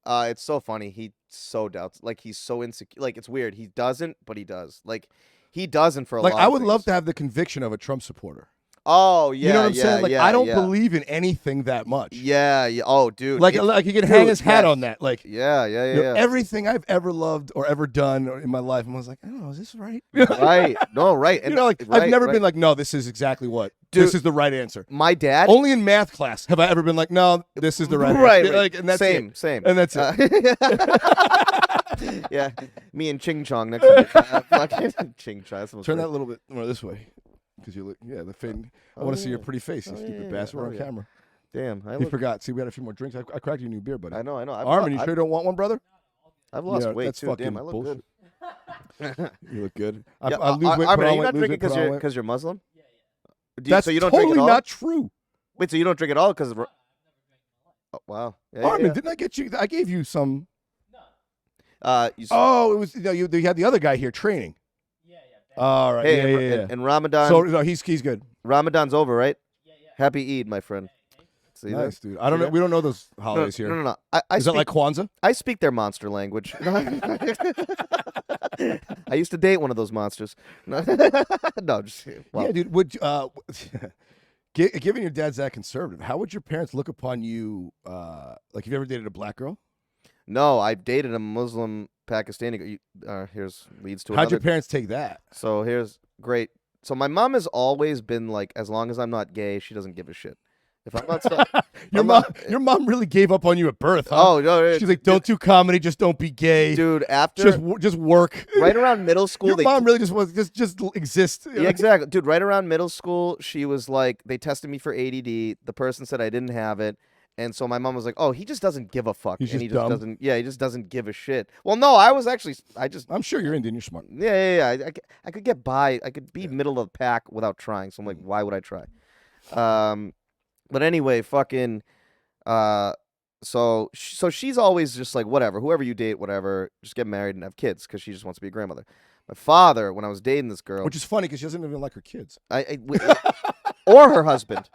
It's so funny. He so doubts. Like he's so insecure. Like it's weird. He doesn't, but he does. Like he doesn't for a Like lot. I of would love things. to have the conviction of a Trump supporter. Oh yeah, You know what I'm yeah, saying? Like yeah, I don't yeah. believe in anything that much. Yeah, yeah. Oh, dude. Like It's- he can hang dude, his hat yes. on that. Like Yeah, yeah, you know, yeah. everything I've ever loved or ever done in my life, I was like, I don't know, is this right? Right. No, right. And, You know, like right, I've never right. been like, no, this is exactly what. Dude, this is the right answer. My dad. Only in math class have I ever been like, no, this is the right Right, answer. right. Like, and that's same, it. same. And that's it. Yeah, me and Ching Chong next to me. Fucking Ching Chong. That's the most Turn that great. a little bit more this way, because you look. Yeah, the fade. I want to see your pretty face, you stupid bastard. We're on camera. Damn, I He look. forgot. See, we had a few more drinks. I cracked you a new beer, buddy. I know. Armin, you sure you don't want one, brother? I've lost Yeah, weight that's too. fucking Damn, I look bullshit. good. You look good. Yeah, I lose weight, Armin, put are on you weight, not lose drinking weight, put on weight. because you're Muslim? That's so you don't totally drink at all? not true. Wait, so you don't drink at all because? Oh, wow. Yeah, Armin, yeah. didn't I get you? I gave you some. You, Oh, it was you had the other guy here training. All right. hey, yeah, and, yeah, yeah. and Ramadan. So no, he's good. Ramadan's over, right? Happy Eid, my friend. See Nice, that? dude. I don't See know. that? We don't know those No, holidays here. no. I Is speak, that like Kwanzaa? I speak their monster language. I used to date one of those monsters. No, just kidding. Well, Yeah, dude. Would given your dad's that conservative, how would your parents look upon you? Like, have you ever dated a black girl? no, I've dated a Muslim Pakistani. Here's leads to How'd another. your parents take that? So here's great. So my mom has always been like, as long as I'm not gay, she doesn't give a shit. If I'm not, Your mom really gave up on you at birth, huh? oh no, She's like, don't do comedy, just don't be gay. dude. After Just work. right around middle school, Your they mom really just was just exist. yeah, exactly, dude. Right around middle school, she was like, they tested me for ADD. The person said I didn't have it, and so my mom was like, "Oh, he just doesn't give a fuck, He's and just he just dumb. doesn't. Yeah, he just doesn't give a shit." Well, no, I was actually, I'm sure you're Indian. You're smart. yeah. I could get by. I could be middle of the pack without trying. So I'm like, why would I try? But anyway, fucking, so she's always just like, whatever, whoever you date, whatever, just get married and have kids because she just wants to be a grandmother. My father, when I was dating this girl, Which is funny because she doesn't even like her kids. or her husband,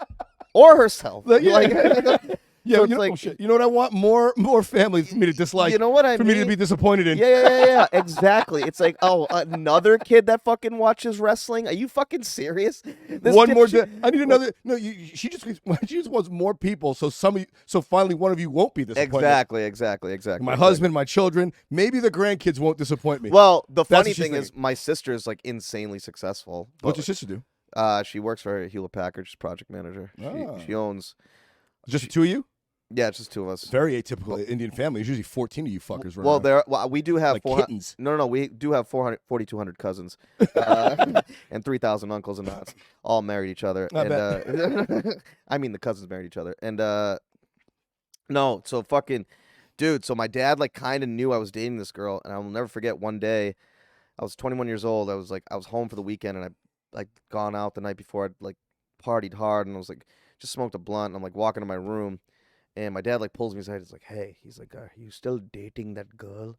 or herself. Yeah. Like, Yeah, So you it's know, like, shit. You know what I want? More families for me to dislike. you know what I for mean? me to be disappointed in. Yeah, exactly. It's like, oh, another kid that fucking watches wrestling. Are you fucking serious? This One more. dipshit- I need another. No, she just wants more people. So so finally one of you won't be disappointed. Exactly. My husband, my children, maybe the grandkids won't disappoint me. Well, the That's funny what she's thing is, thinking. my sister's like insanely successful. What's But, your sister do? she works for Hewlett Packard, she's project manager. Ah. She owns. Just the two of you? Yeah, it's just two of us. Very atypical Indian family. There's usually 14 of you fuckers. Well, we do have like 400 kittens. No, we do have 4,200 cousins, and 3,000 uncles and aunts, all married each other. Not I mean, the cousins married each other, and no, so fucking dude. So my dad like kind of knew I was dating this girl, and I will never forget. One day, I was 21 years old. I was home for the weekend, and I like gone out the night before. I'd like partied hard, and I was like just smoked a blunt, and I'm like walking to my room. And my dad like pulls me aside. He's like, "Hey," he's like, "Are you still dating that girl?"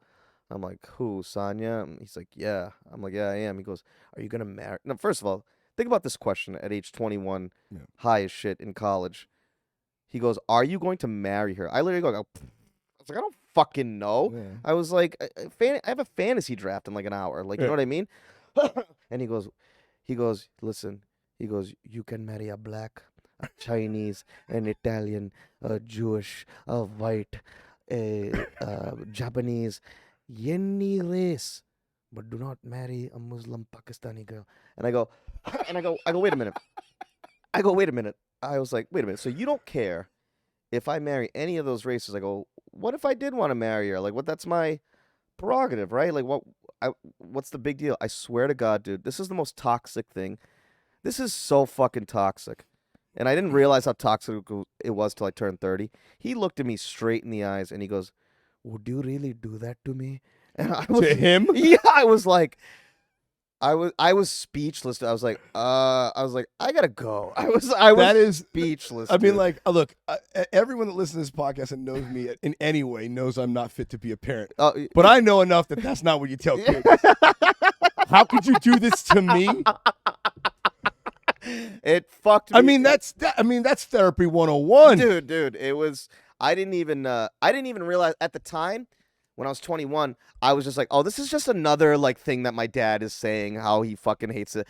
I'm like, "Who, Sonia?" And he's like, "Yeah." I'm like, "Yeah, I am." He goes, "Are you gonna marry?" Now, first of all, think about this question at age 21, high as shit in college. He goes, "Are you going to marry her?" I literally go, I was like, "I don't fucking know." Yeah. I was like, I have a fantasy draft in like an hour. Like, you know what I mean? And he goes, "Listen," he goes, "You can marry a black, a Chinese, an Italian, a Jewish, a white, a Japanese, any race, but do not marry a Muslim Pakistani girl." And I go, wait a minute. Wait a minute. I was like, wait a minute. So you don't care if I marry any of those races? I go, what if I did want to marry her? Like, what? That's my prerogative, right? Like, what's the big deal? I swear to God, dude, this is the most toxic thing. This is so fucking toxic. And I didn't realize how toxic it was till I turned 30. He looked at me straight in the eyes and he goes, "Would you really do that to me?" And I was To him? Yeah, I was like, I was speechless. I was like, I gotta go. I was That is speechless. I mean, dude. like, look, everyone that listens to this podcast and knows me in any way knows I'm not fit to be a parent. But I know enough that that's not what you tell kids. How could you do this to me? It fucked me. I mean, that's therapy 101. Dude, it was. I didn't even realize at the time when I was 21. I was just like, oh, this is just another like thing that my dad is saying how he fucking hates it.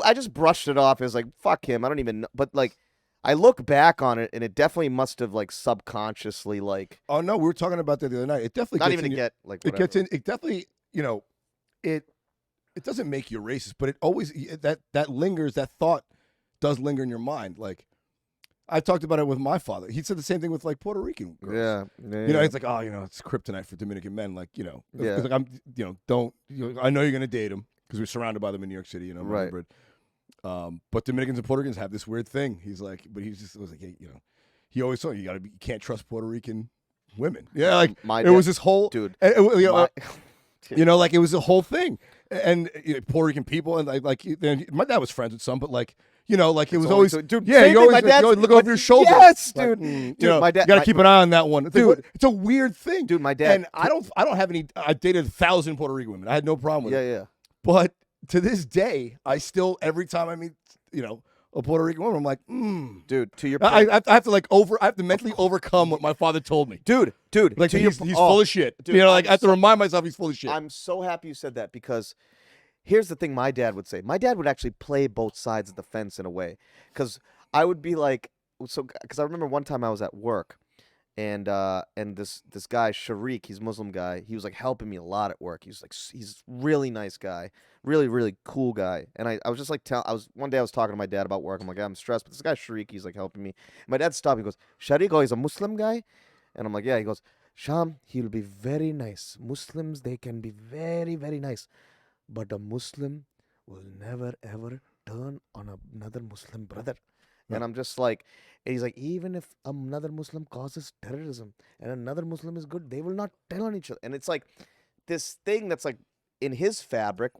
I just brushed it off. It was like, fuck him. I don't even know. But like, I look back on it and it definitely must have like subconsciously like. Oh no, we were talking about that the other night. It definitely Not gets even in to your- get like. It Whatever. gets in. It definitely, it doesn't make you racist, but it always that lingers. That thought does linger in your mind. Like I talked about it with my father. He said the same thing with like Puerto Rican girls. Yeah. You know, it's like, oh, it's kryptonite for Dominican men. Like, Yeah. it's like I know you're gonna date them because we're surrounded by them in New York City. Right. But Dominicans and Puerto Ricans have this weird thing. He's like, but he was like, hey, he always told you can't trust Puerto Rican women. Yeah, like it was this whole dude. Like it was a whole thing, and Puerto Rican people, and my dad was friends with some, but like it was always, dude. Yeah, Same you thing, always, my dad's- you always look over your shoulder. Yes, Like, dude. dude, My dad. you gotta keep an eye on that one. It's Dude. it's a weird thing, Dude, my dad. And I don't have any. I dated 1,000 Puerto Rican women. I had no problem with it. Yeah. But to this day, I still every time I meet a Puerto Rican woman, I'm like, Dude, to your point. I have to I have to mentally overcome what my father told me. Dude. Like to he's your, full of shit. dude, I have to remind myself he's full of shit. I'm so happy you said that because here's the thing my dad would say. My dad would actually play both sides of the fence in a way. Because I would be like, because I remember one time I was at work and this guy, Sharik, he's a Muslim guy, he was like helping me a lot at work. He's a really nice guy, really, really cool guy. And I was just like, one day I was talking to my dad about work. I'm like, I'm stressed, but this guy, Sharik, he's like helping me. My dad stopped me, he goes, Sharik, oh, he's a Muslim guy? And I'm like, yeah. He goes, Shyam, he'll be very nice. Muslims, they can be very, very nice. But a Muslim will never, ever turn on another Muslim brother. Right. And I'm just like, and he's like, even if another Muslim causes terrorism and another Muslim is good, they will not tell on each other. And it's like this thing that's like in his fabric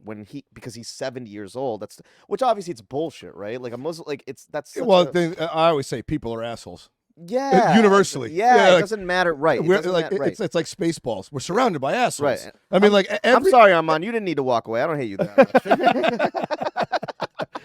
because he's 70 years old. Which obviously it's bullshit, right? Like a Muslim, like that's such I always say people are assholes. yeah, universally. Yeah, like, it doesn't matter, right? It's like Spaceballs. We're surrounded by assholes. Right. I mean, I'm sorry, Armand. You didn't need to walk away. I don't hate you that much.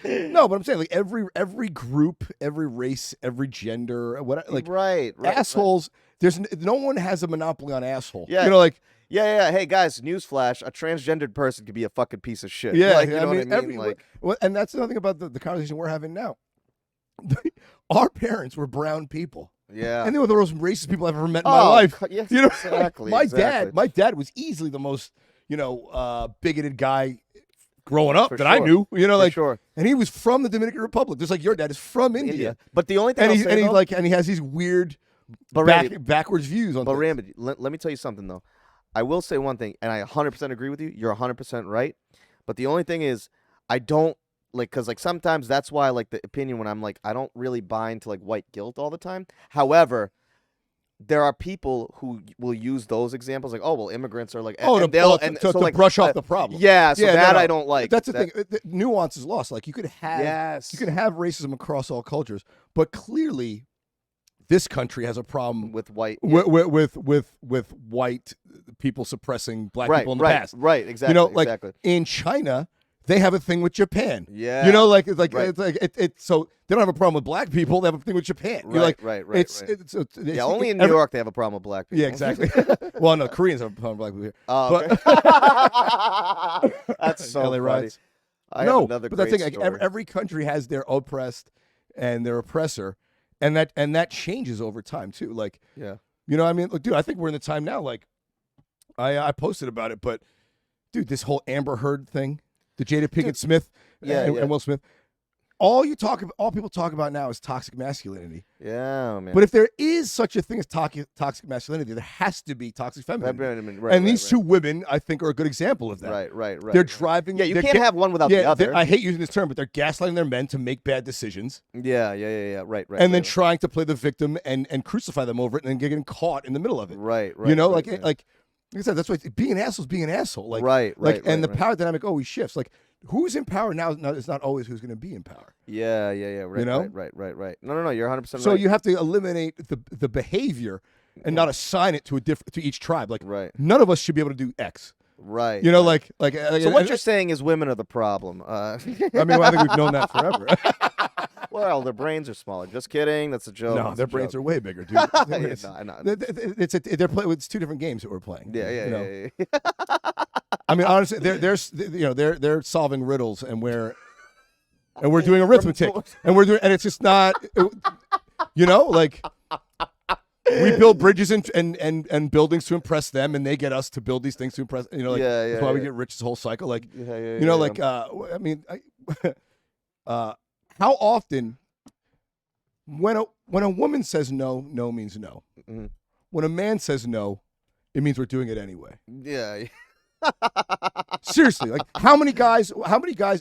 No, but I'm saying like every group, every race, every gender, what like right, assholes. There's no one has a monopoly on asshole. Yeah. You know, like Yeah. Hey guys, newsflash: a transgendered person could be a fucking piece of shit. yeah, like, you know what I mean? like, and that's another thing about the conversation we're having now. Our parents were brown people. Yeah. And they were the most racist people I've ever met in my life. Yes, you know, exactly. my exactly. dad was easily the most, bigoted guy growing up For that I sure. knew. You know, For like, sure. and he was from the Dominican Republic, just like your dad is from India. But the only thing And he has these weird backwards views on But things. Ramage, let me tell you something though. I will say one thing, and I 100% agree with you. You're 100% right. But the only thing is, I don't like, because like sometimes that's why like the opinion when I'm like I don't really buy into like white guilt all the time. However, there are people who will use those examples like, oh well, immigrants are like, to brush off the problem. Yeah, so that no. I don't like. That's the thing. The nuance is lost. Like you could have racism across all cultures, but clearly, this country has a problem with white with white people suppressing black people in the past. Right, exactly. Like in China, they have a thing with Japan. Yeah. It's so they don't have a problem with black people. They have a thing with Japan. Right. Only in New York they have a problem with black people. Yeah, exactly. Well, no, Koreans have a problem with black people here. Oh, okay. That's so LA funny. riots. Another but the great thing, story. like, every country has their oppressed and their oppressor, and that changes over time too. Like, yeah, you know what I mean? Look, dude, I think we're in the time now. Like, I posted about it, but dude, this whole Amber Heard thing, the Jada Pinkett Smith and Will Smith. All people talk about now is toxic masculinity. Yeah, man. But if there is such a thing as toxic masculinity, there has to be toxic femininity. And these two women, I think, are a good example of that. Right. They're driving. Yeah, you can't have one without the other. I hate using this term, but they're gaslighting their men to make bad decisions. Yeah. Right. And then trying to play the victim and crucify them over it, and then getting caught in the middle of it. Right. You know, like I said, that's why being an asshole is being an asshole. Like, and the power dynamic always shifts. Like, who's in power now is not always who's going to be in power. Yeah. Right. You know? Right. No. You're 100% right. So you have to eliminate the behavior and not assign it to each tribe. Like, none of us should be able to do X. Right. You know, like. So what you're saying is women are the problem. I mean, I think we've known that forever. Well, their brains are smaller. Just kidding. That's a joke. No, their brains are way bigger, dude. It's two different games that we're playing. Yeah. I mean, honestly, they're solving riddles, and we're doing arithmetic, and it's just not, like. We build bridges and buildings to impress them, and they get us to build these things to impress. That's why we get rich this whole cycle. Like, I mean, how often when a woman says no, no means no. Mm-hmm. When a man says no, it means we're doing it anyway. Yeah. Seriously, like how many guys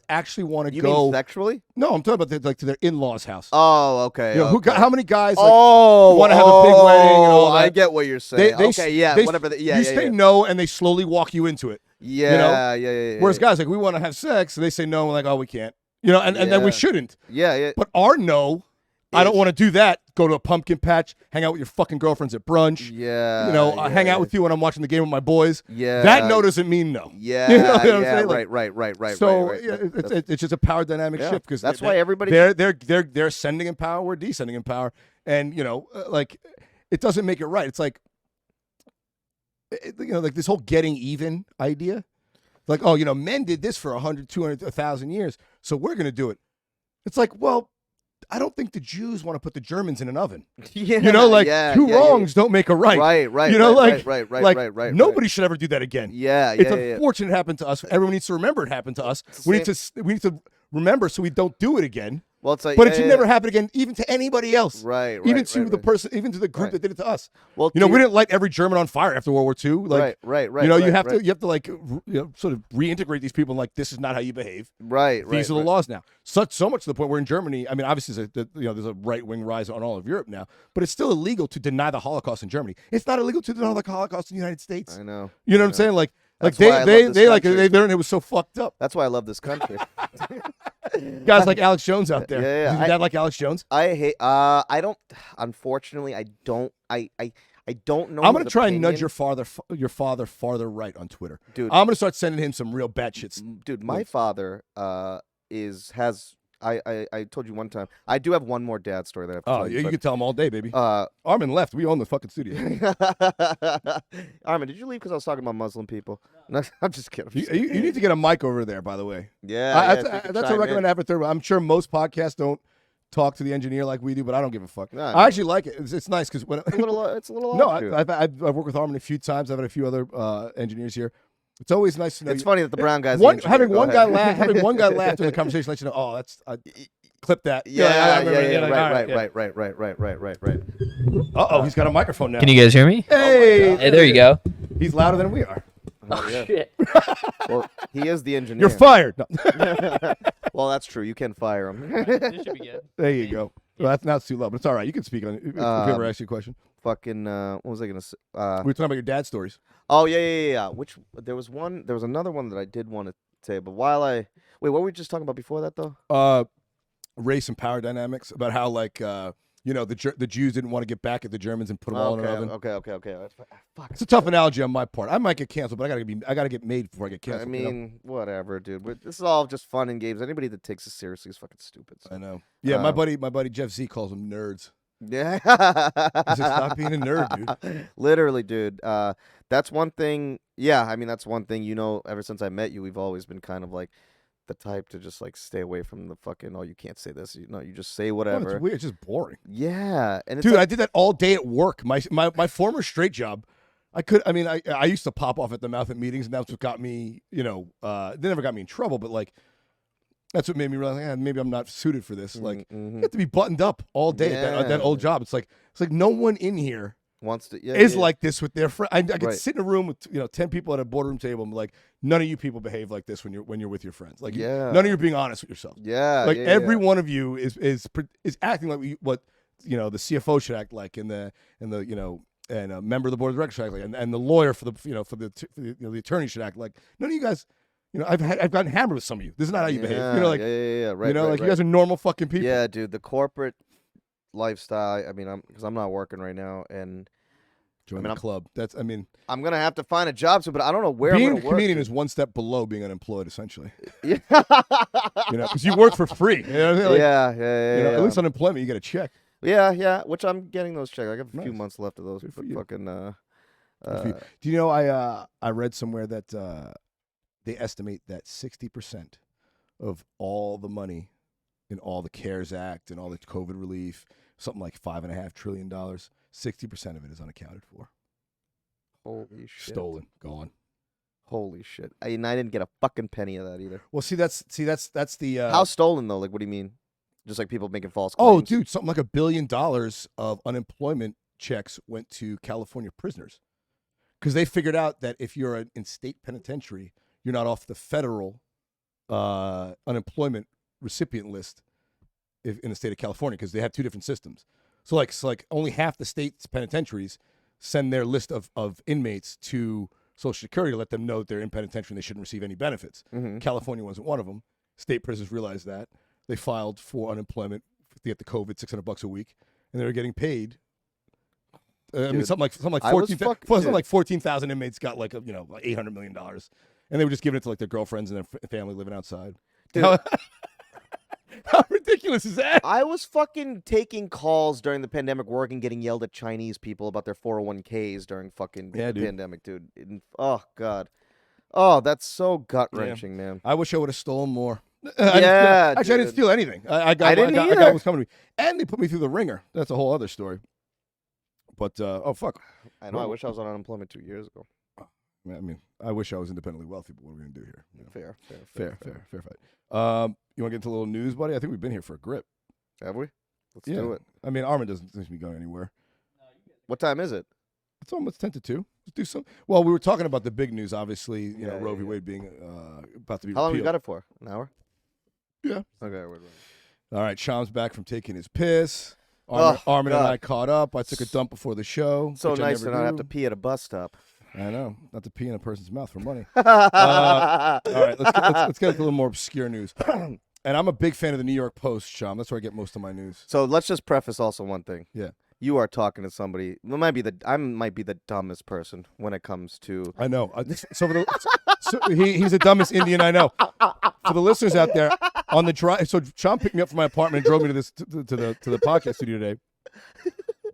actually want to go? You mean sexually? No, I'm talking about to their in-laws' house. Oh, okay. How many guys want to have a big wedding and all that? I get what you're saying. You say no, and they slowly walk you into it. Yeah. Whereas guys like we want to have sex, and they say no, and like, oh, we can't. And then we shouldn't. Yeah. But our no, I don't want to do that. Go to a pumpkin patch, hang out with your fucking girlfriends at brunch. Yeah. Hang out with you when I'm watching the game with my boys. Yeah. That no doesn't mean no. Yeah. You know what I'm saying? Right. So it's just a power dynamic shift because that's why everybody they're ascending in power, we're descending in power, and like it doesn't make it right. It's like like this whole getting even idea. Like, oh, men did this for 100, 200, 1,000 years, so we're going to do it. It's like, well, I don't think the Jews want to put the Germans in an oven. Two wrongs don't make a right. Right. Right. Nobody should ever do that again. It's unfortunate it happened to us. Everyone needs to remember it happened to us. We need to remember so we don't do it again. Well, it's like, but it should never happen again, even to anybody else. Right. Even to the person, even to the group that did it to us. Well, we didn't light every German on fire after World War II. Like, right. You have to like sort of reintegrate these people. And like, this is not how you behave. Right. These are the laws now. So much to the point where in Germany, I mean, obviously, there's a right wing rise on all of Europe now, but it's still illegal to deny the Holocaust in Germany. It's not illegal to deny the Holocaust in the United States. I know. You know what I'm saying? Like they learned it was so fucked up. That's why I love this country. Guys like Alex Jones out there. Yeah. Is your dad like Alex Jones? I hate. I don't. Unfortunately, I don't. I don't know. I'm gonna try and nudge your father farther right on Twitter, dude. I'm gonna start sending him some real batshit. Dude, my father has I told you one time. I do have one more dad story that I have to Oh, tell yeah, you. you can tell them all day, baby. But, Armin left. We own the fucking studio. Armin, did you leave because I was talking about Muslim people? No, I'm just kidding. You need to get a mic over there, by the way. Yeah, That's what I recommend having third. I'm sure most podcasts don't talk to the engineer like we do, but I don't give a fuck. No, I actually like it. It's nice because when it's a little no, offshoot. I've worked with Armin a few times. I've had a few other engineers here. It's always nice to know. It's funny that the brown guy's having one guy laugh during the conversation lets you know. Oh, that's clip that. Right. Uh-oh, he's got a microphone now. Can you guys hear me? Hey, Hey, there you go. he's louder than we are. Oh, yeah. Shit. Well, he is the engineer. You're fired. No. Well, that's true. You can fire him. This should be good. There you go. Well, that's not too low, but it's all right. You can speak on it if we ever ask you a question. Fucking. What was I gonna say? We were talking about your dad's stories. Oh yeah. Which there was another one that I did want to say, but wait, what were we just talking about before that though? Race and power dynamics about how the Jews didn't want to get back at the Germans and put them all in an oven. Okay. Fuck. It's a tough analogy on my part. I might get canceled, but I gotta get made before I get canceled. I mean, whatever, dude. This is all just fun and games. Anybody that takes this seriously is fucking stupid. So. I know. Yeah, my buddy Jeff Z calls them nerds. Yeah. He says, stop being a nerd, dude. Literally, dude. That's one thing. Yeah, I mean, that's one thing. Ever since I met you, we've always been kind of like the type to just like stay away from the fucking. Oh, you can't say this. You just say whatever. It's weird. It's just boring. Yeah, and it's dude, like, I did that all day at work. My former straight job. I used to pop off at the mouth at meetings, and that's what got me. They never got me in trouble, but like. That's what made me realize, maybe I'm not suited for this. Like, you have to be buttoned up all day at that old job. It's like no one in here wants to like this with their friend. I could sit in a room with 10 people at a boardroom table and be like, none of you people behave like this when you're with your friends. Like, none of you are being honest with yourself. Yeah, like every one of you is acting like what the CFO should act like, and a member of the board of directors should act like, and the lawyer for the attorney should act like. None of you guys. I've gotten hammered with some of you. This is not how you behave. Right. Right, you guys are normal fucking people. Yeah, dude. The corporate lifestyle. I mean, because I'm not working right now, and join the club. I'm gonna have to find a job soon, but I don't know where. Being I'm a gonna comedian work, is one step below being unemployed, essentially. Yeah. Because you work for free. Yeah. At least unemployment, you get a check. Yeah. Which I'm getting those checks. I got a few months left of those. Good for But you. fucking. Do you know? I read somewhere that. They estimate that 60% of all the money in all the CARES Act and all the COVID relief, something like $5.5 trillion, 60% of it is unaccounted for. Holy shit! Stolen, gone. Holy shit! I didn't get a fucking penny of that either. Well, that's the. How stolen though? Like, what do you mean? Just like people making false Oh, claims? dude, something like $1 billion of unemployment checks went to California prisoners because they figured out that if you're in state penitentiary, you're not off the federal unemployment recipient list in the state of California because they have two different systems. So like only half the state's penitentiaries send their list of inmates to Social Security to let them know that they're in penitentiary and they shouldn't receive any benefits. Mm-hmm. California wasn't one of them. State prisons realized that. They filed for unemployment to get the COVID, $600 a week, and they were getting paid. Something like 14,000 inmates got like $800 million. And they were just giving it to like their girlfriends and their family living outside. Dude. How ridiculous is that? I was fucking taking calls during the pandemic, working, getting yelled at Chinese people about their 401ks during fucking pandemic, dude. Oh God. Oh, that's so gut wrenching, man. I wish I would have stolen more. Yeah, I didn't steal anything. I got what was coming to me, and they put me through the ringer. That's a whole other story. But fuck. I know. I wish I was on unemployment 2 years ago. I mean, I wish I was independently wealthy, but what are we gonna do here? Fair fight. You want to get into a little news, buddy? I think we've been here for a grip. Have we? Let's do it. I mean, Armin doesn't seem to be going anywhere. What time is it? It's almost 10 to 2. Let's do some. Well, we were talking about the big news, obviously. Roe v. yeah. Wade being about to be How long repealed. you got it for? An hour? Yeah. Okay. Wait. All right, Shyam's back from taking his piss. Oh, Armin and God. I caught up. I took a dump before the show. So which I nice to never not do. have to pee at a bus stop. I know, not to pee in a person's mouth for money. All right, let's get into a little more obscure news. And I'm a big fan of the New York Post, Shyam. That's where I get most of my news. So let's just preface also one thing. Yeah. You are talking to somebody. I might be the dumbest person when it comes to. I know. So So he's the dumbest Indian I know. For the listeners out there, on the drive, so Sean picked me up from my apartment and drove me to this to the podcast studio today.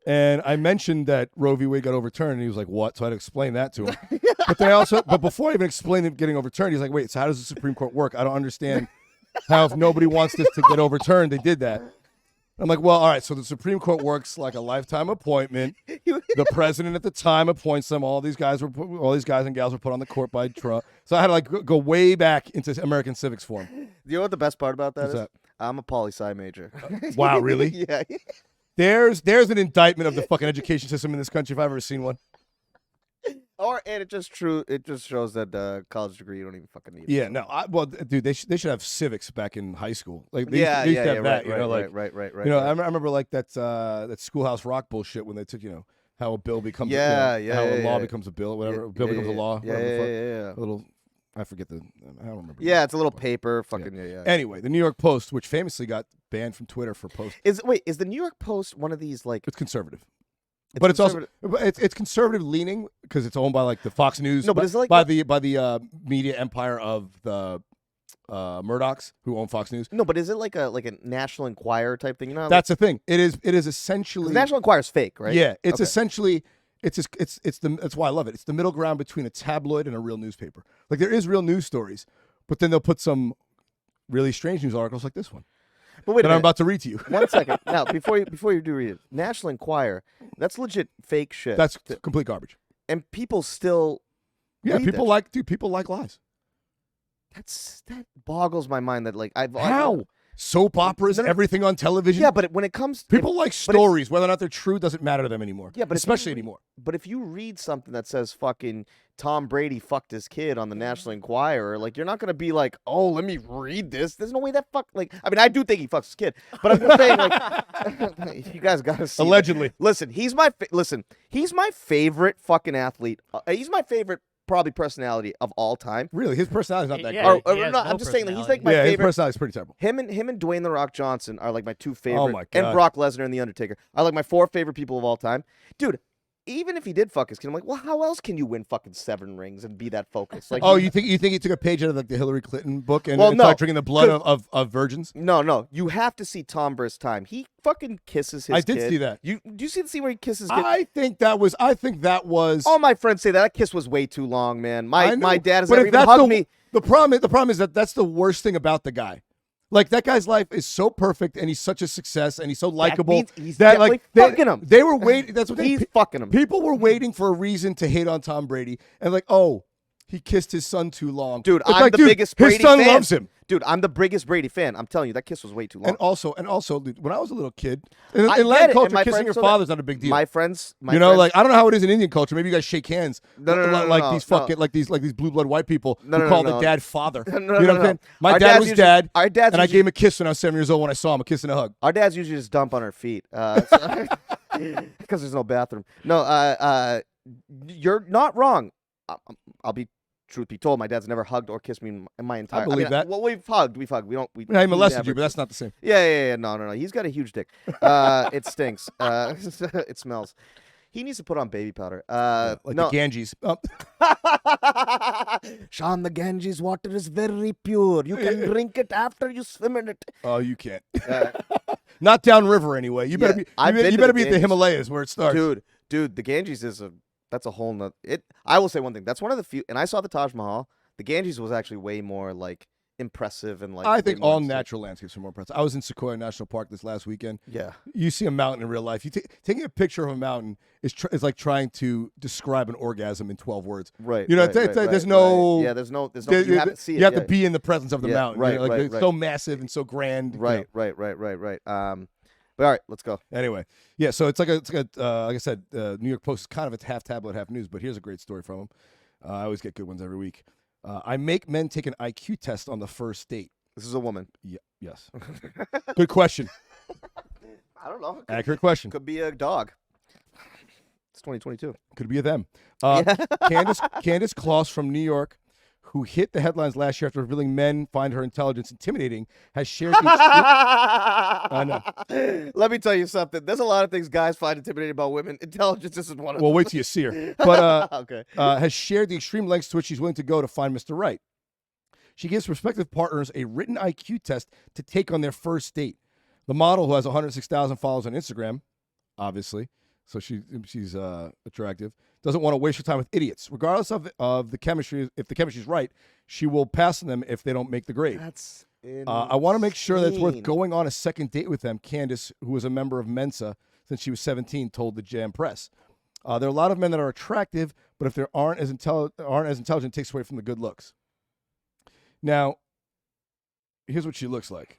And I mentioned that Roe v. Wade got overturned, and he was like, "What?" So I had to explain that to him. But before I even explained it getting overturned, he's like, "Wait, so how does the Supreme Court work? I don't understand how if nobody wants this to get overturned, they did that." I'm like, "Well, all right. So the Supreme Court works like a lifetime appointment. The president at the time appoints them. All these guys and gals were put on the court by Trump. So I had to like go way back into American civics for him. You know what the best part about that What's is? that? I'm a poli-sci major. Wow, really? Yeah. There's an indictment of the fucking education system in this country if I've ever seen one. And it just shows that college degree you don't even fucking need. Yeah, no. Dude, they should have civics back in high school. Like they Yeah, used to yeah, have that. right. You know, I remember like that Schoolhouse Rock bullshit when they took how a bill becomes Yeah, how a law yeah. becomes a bill, whatever. A bill becomes a law. Yeah, whatever the fuck. yeah. A little, I forget I don't remember. Yeah, it's a little paper. Fucking yeah. Anyway, the New York Post, which famously got banned from Twitter for post. Is the New York Post one of these like? It's conservative. But it's also it's conservative leaning because it's owned by like the Fox News. No, but is it like by the media empire of the Murdochs who own Fox News. No, but is it like a National Enquirer type thing? You know, That's the thing. It is essentially the National Enquirer's fake, right? Yeah, it's Okay. essentially that's why I love it. It's the middle ground between a tabloid and a real newspaper. Like there is real news stories, but then they'll put some really strange news articles like this one. But wait a that minute. I'm about to read to you. 1 second. Now, before you do read it, National Enquirer, that's legit fake shit. That's complete garbage. And people still read people that. people like lies. That boggles my mind that like How? Soap operas, everything on television. Yeah, but when it comes people like stories, whether or not they're true doesn't matter to them anymore. Yeah, but especially anymore. But if you read something that says fucking Tom Brady fucked his kid on the National Enquirer, like you're not gonna be like, oh, let me read this. There's no way that like. I mean, I do think he fucks his kid, but I'm just saying like, you guys gotta see. Allegedly. That. Listen, he's my favorite fucking athlete. He's my favorite probably personality of all time. Really, his personality's not that Yeah, great. he has No, no I'm just saying that he's like my his favorite. personality's pretty terrible. Him and Dwayne the Rock Johnson are like my two favorite. Oh my And God. Brock Lesnar and the Undertaker are like my 4 favorite people of all time, dude. Even if he did fuck his kid, I'm like, well, how else can you win fucking 7 rings and be that focused? Like, Oh, you think he took a page out of like the Hillary Clinton book and Well, no, started drinking the blood of virgins? No, you have to see Tom versus Time. He fucking kisses his kid. I did see that. Do you see the scene where he kisses his kid? I think that was. All my friends say that kiss was way too long, man. I know, My dad has but never if even that's hugged me. The problem is that that's the worst thing about the guy. Like that guy's life is so perfect, and he's such a success, and he's so likable. means he's that definitely like they, fucking him. They were waiting. That's what He's fucking him. People were waiting for a reason to hate on Tom Brady, and like, oh, he kissed his son too long, Dude, It's I'm like, the dude, biggest Brady His son fan. loves him. Dude, I'm the biggest Brady fan. I'm telling you, that kiss was way too long. And also, dude, when I was a little kid, in I Latin get it, and culture, my kissing friends your know that. father's not a big deal. My friends, like I don't know how it is in Indian culture. Maybe you guys shake hands. No, like no, these no. fucking like these blue blood white people No, who no, call no, the no. dad father. No, You know what I'm saying? My Our dad dads was usually- dad, our dads and I usually- gave him a kiss when I was 7 years old when I saw him, a kiss and a hug. Our dads usually just dump on our feet because there's no bathroom. No, you're not wrong. I'll be truth be told, my dad's never hugged or kissed me in my entire. I believe that. Well, we've hugged. We Yeah, he molested never- you, but that's not the same. Yeah. No. He's got a huge dick. It stinks. It smells. He needs to put on baby powder. Like no. the Ganges. Sean, the Ganges water is very pure. You can drink it after you swim in it. Oh, you can't. Uh, Not downriver anyway. You better Yeah, be. I've You been to better the be at the Ganges. Himalayas where it starts. dude, the Ganges is that's a whole nother. I will say one thing. That's one of the few. And I saw the Taj Mahal. The Ganges was actually way more like impressive and like. I way think more all insane. natural landscapes are more impressive. I was in Sequoia National Park this last weekend. Yeah. You see a mountain in real life. Taking a picture of a mountain is like trying to describe an orgasm in 12 words. Right. You know, right, there's right, no. right. Yeah, there's no. You have to see it. You have yeah. to be in the presence of the Yeah, mountain. right, You know, like right, it's right. so massive and so grand. you know. Right. But all right, let's go. Anyway, yeah. So it's like like I said, New York Post is kind of a half tabloid, half news. But here's a great story from them. I always get good ones every week. I make men take an IQ test on the first date. This is a woman. Yeah. Yes. Good question. I don't know. Accurate question. Could be a dog. It's 2022. Could be a them. Candace Kloss from New York, who hit the headlines last year after revealing men find her intelligence intimidating, has shared the I know. Let me tell you something. There's a lot of things guys find intimidating about women. Intelligence isn't one of Well, them. wait till you see her. But Okay. has shared the extreme lengths to which she's willing to go to find Mr. Right. She gives prospective partners a written IQ test to take on their first date. The model, who has 106,000 followers on Instagram, obviously, so she's attractive, doesn't want to waste her time with idiots. Regardless of the chemistry, if the chemistry is right, she will pass on them if they don't make the grade. That's I want to make sure that it's worth going on a second date with them, Candace, who is a member of Mensa since she was 17, told the Jam Press. There are a lot of men that are attractive, but if they aren't as intelligent, it takes away from the good looks. Now, here's what she looks like.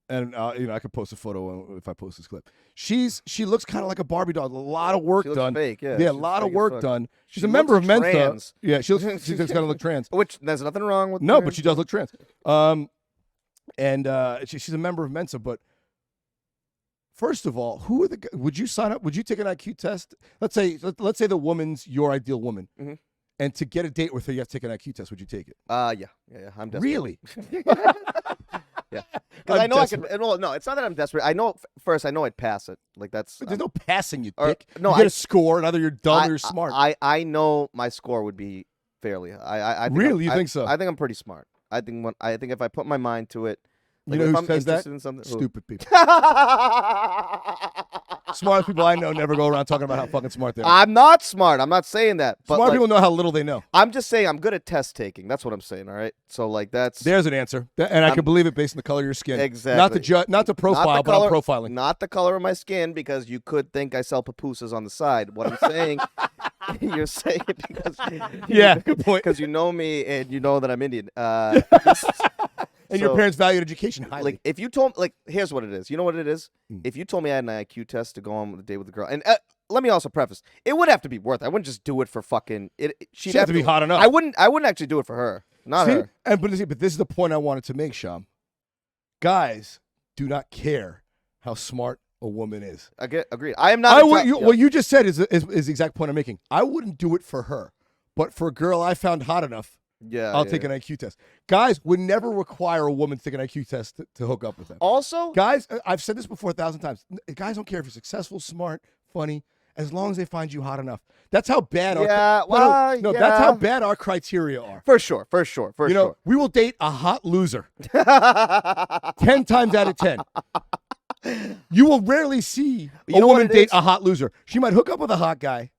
And I could post a photo if I post this clip. She looks kind of like a Barbie doll. A lot of work She looks done. fake, yeah. a She's lot of fake as work fuck. done. She's She a member looks of Mensa. trans. Yeah, she's going to look trans. Which there's nothing wrong with. No, trans. but she does look trans. She's a member of Mensa. But first of all, who are the? Would you sign up? Would you take an IQ test? Let's say the woman's your ideal woman, Mhm. and to get a date with her, you have to take an IQ test. Would you take it? Yeah. I'm desperate. Really? Yeah. Because I know I can. Well, no, it's not that I'm desperate. I know first. I know I'd pass it. Like that's. There's no passing, you or- dick. no, you get I- a score, and either you're dumb or you're smart. I know my score would be fairly high. I think Really? You think so? I think I'm pretty smart. I think if I put my mind to it. You Like, know if who I'm says that? interested in something, who? Stupid people. Smartest people I know never go around talking about how fucking smart they are. I'm not smart. I'm not saying that. But Smart like, people know how little they know. I'm just saying I'm good at test taking. That's what I'm saying. All right. So like that's There's an answer, and I can believe it based on the color of your skin. Exactly. Not to profile, but I'm profiling. Not the color of my skin, because you could think I sell papooses on the side. What I'm saying, you're saying it because Yeah, good point. because you know me and you know that I'm Indian. And your so, parents valued education highly. like, if you told like, here's what it is. You know what it is? Mm. If you told me I had an IQ test to go on a date with a girl, and let me also preface, it would have to be worth it. I wouldn't just do it for fucking it. She'd have to be hot enough. I wouldn't actually do it for her. Not See? her. But this is the point I wanted to make, Shyam. Guys do not care how smart a woman is. Agreed. I am not. What you just said is the exact point I'm making. I wouldn't do it for her, but for a girl I found hot enough, I'll take an IQ test. Guys would never require a woman to take an IQ test to hook up with them. Also, Guys, I've said this before 1,000 times. Guys don't care if you're successful, smart, funny, as long as they find you hot enough. That's how bad that's how bad our criteria are. for sure. You know, we will date a hot loser 10 times out of 10. You will rarely see a know what woman it date is? a hot loser. She might hook up with a hot guy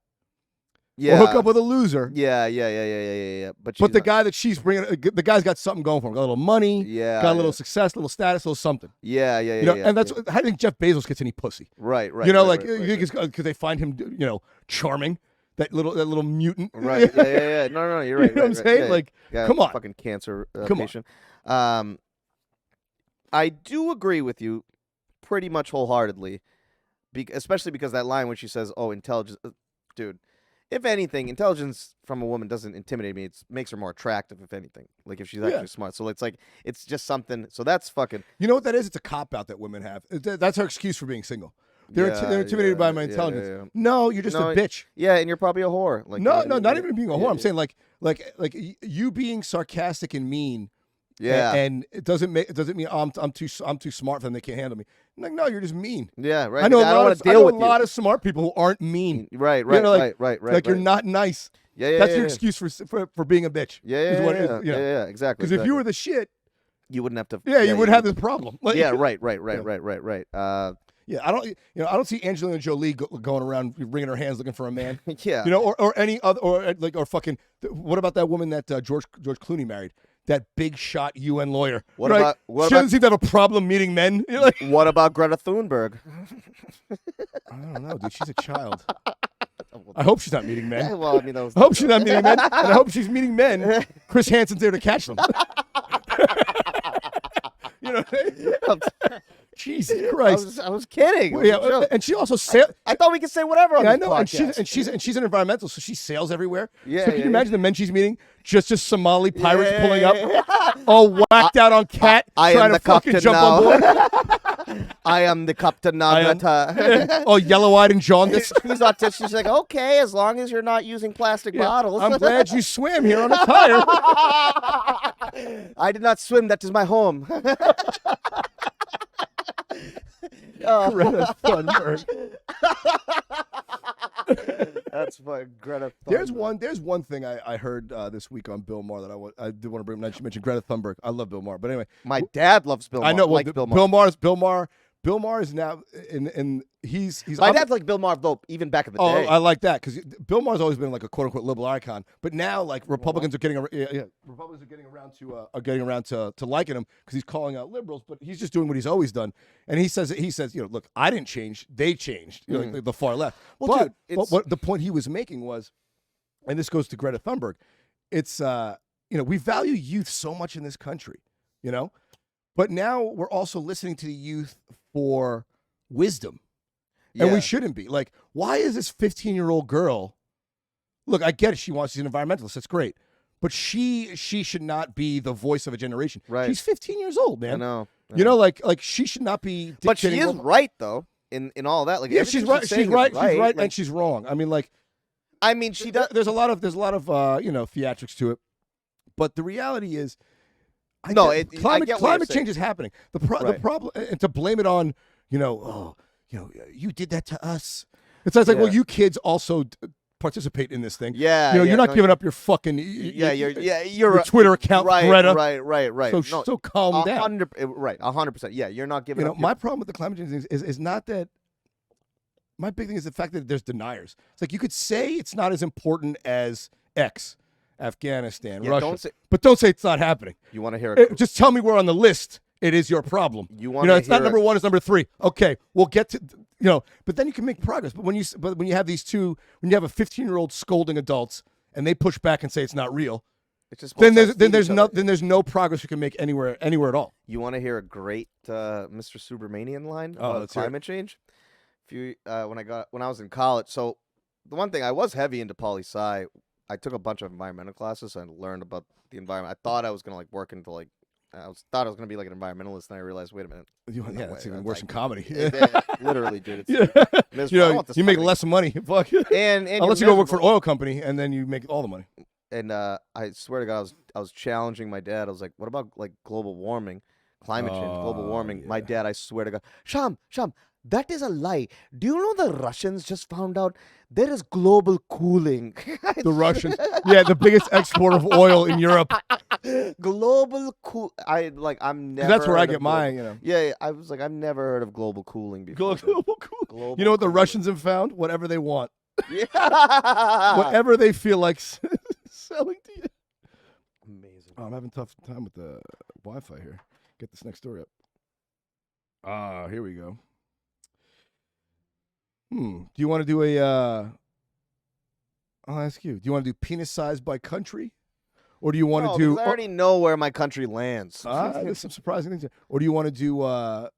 Yeah. or hook up with a loser. Yeah. But But the guy that she's bringing, the guy's got something going for him. Got a little money, got a little success, little status, little something. Yeah. You know, and that's I think Jeff Bezos gets any pussy. Right. You know, right, like right, you think it's because they find him, charming. That little mutant. Right. Yeah. No, you're right. You know what I'm saying? Yeah, Like, yeah, come on. Fucking cancer Come on. patient. I do agree with you pretty much wholeheartedly, especially because that line when she says, "Oh, intelligence," dude. If anything, intelligence from a woman doesn't intimidate me. It makes her more attractive, if anything. Like if she's actually smart. So it's like it's just something. So that's fucking. You know what that is? It's a cop out that women have. That's her excuse for being single. They're intimidated by my intelligence. Yeah. No, you're just a bitch. Yeah, and you're probably a whore. Like No, not even being a whore. I'm yeah. saying like you being sarcastic and mean. Yeah. And it doesn't mean I'm too smart for them. They can't handle me. I'm like, no, you're just mean. Yeah, right. I know I don't want to deal with a lot of smart people who aren't mean. Right. You know, like, Right. you're not nice. Yeah. That's your excuse for being a bitch. Yeah. is what it is, you know. Yeah. Exactly. Because if you were the shit, you wouldn't have to. you would have this problem. Like, Yeah. Right. Yeah, I don't see Angelina Jolie going around wringing her hands looking for a man. Yeah. You know, or any other, or fucking. What about that woman that George Clooney married? That big shot UN lawyer. What right? about She doesn't seem to have a problem meeting men. You're like, what about Greta Thunberg? I don't know, dude. She's a child. I hope she's not meeting men. Yeah, well, I mean, that was I hope she's not meeting men, and I hope she's meeting men. Chris Hansen's there to catch them. You know what I mean? Jesus Christ! I was kidding. Well, yeah, and she also sails. I thought we could say whatever on Yeah, I this know, podcast. and she's an environmental, so she sails everywhere. Yeah, So can yeah, you imagine the men she's meeting? Just Somali pirates Yeah, pulling yeah, up, all whacked out on cat, I trying am to the fucking captain jump now. on board. I am the Captain Nagata. Oh, yellow-eyed and jaundiced. She's autistic. She's like, okay, as long as you're not using plastic bottles. I'm glad you swam here on a tire. I did not swim. That is my home. Greta Thunberg. That's fun. Greta Thunberg. There's one thing I heard this week on Bill Maher that I did want to bring up. You mentioned Greta Thunberg. I love Bill Maher, but anyway, My dad loves Bill Maher. I know. Well, likes Bill Maher. Bill Maher is now in he's. My dad's like Bill Maher though, even back in the day. I like that because Bill Maher's always been like a quote unquote liberal icon, but now like Republicans are getting around to liking him because he's calling out liberals, but he's just doing what he's always done. And he says look, I didn't change, they changed, like the far left. Well, but what the point he was making was, and this goes to Greta Thunberg, it's we value youth so much in this country, but now we're also listening to the youth for wisdom. Yeah. And we shouldn't be. Like, why is this 15-year-old girl? Look, I get it. She's an environmentalist. That's great. But she should not be the voice of a generation. Right. She's 15 years old, man. I know. Like she should not be. But she is right though in all that. Like, yeah, she's right. She's right. Like, and she's wrong. I mean, she does. There's a lot of theatrics to it. But the reality is, climate change is happening. The problem, and to blame it on, you did that to us. It's like, well, you kids also participate in this thing. Yeah, you're not giving up your fucking your Twitter account, Greta. Right. So calm down. 100%. Yeah, you're not giving up. My problem with the climate change thing is not that. My big thing is the fact that there's deniers. It's like you could say it's not as important as X. Afghanistan, Russia. But don't say it's not happening. You want to hear it? Just tell me we're on the list. It is your problem. It's not number one, it's number three. Okay, we'll get to but then you can make progress. But when you have these two, when you have a 15-year-old scolding adults and they push back and say it's not real, then there's no progress you can make anywhere at all. You want to hear a great Mr. Subramanian line about climate change? When I was in college, so the one thing I was heavy into poli-sci. I took a bunch of environmental classes and learned about the environment. I thought I was gonna work into thought I was gonna be like an environmentalist, and I realized, wait a minute. It's even worse than comedy. Literally, dude. You make less money. Fuck. And unless you go work for an oil company, and then you make all the money. And I swear to God, I was challenging my dad. I was like, what about like global warming, climate change, global warming? Yeah. My dad, I swear to God, Shyam, that is a lie. Do you know the Russians just found out there is global cooling? The Russians, the biggest exporter of oil in Europe. Global cool. I'm never. That's where I get mine. Yeah, I was like, I've never heard of global cooling before. Global cooling. You know what the Russians have found? Whatever they want. Yeah. Whatever they feel like selling to you. Amazing. Oh, I'm having a tough time with the Wi-Fi here. Get this next story up. Here we go. Do you want to do I'll ask you. Do you want to do penis size by country? Or do you want to do... I already know where my country lands. There's some surprising things here. Or do you want to do a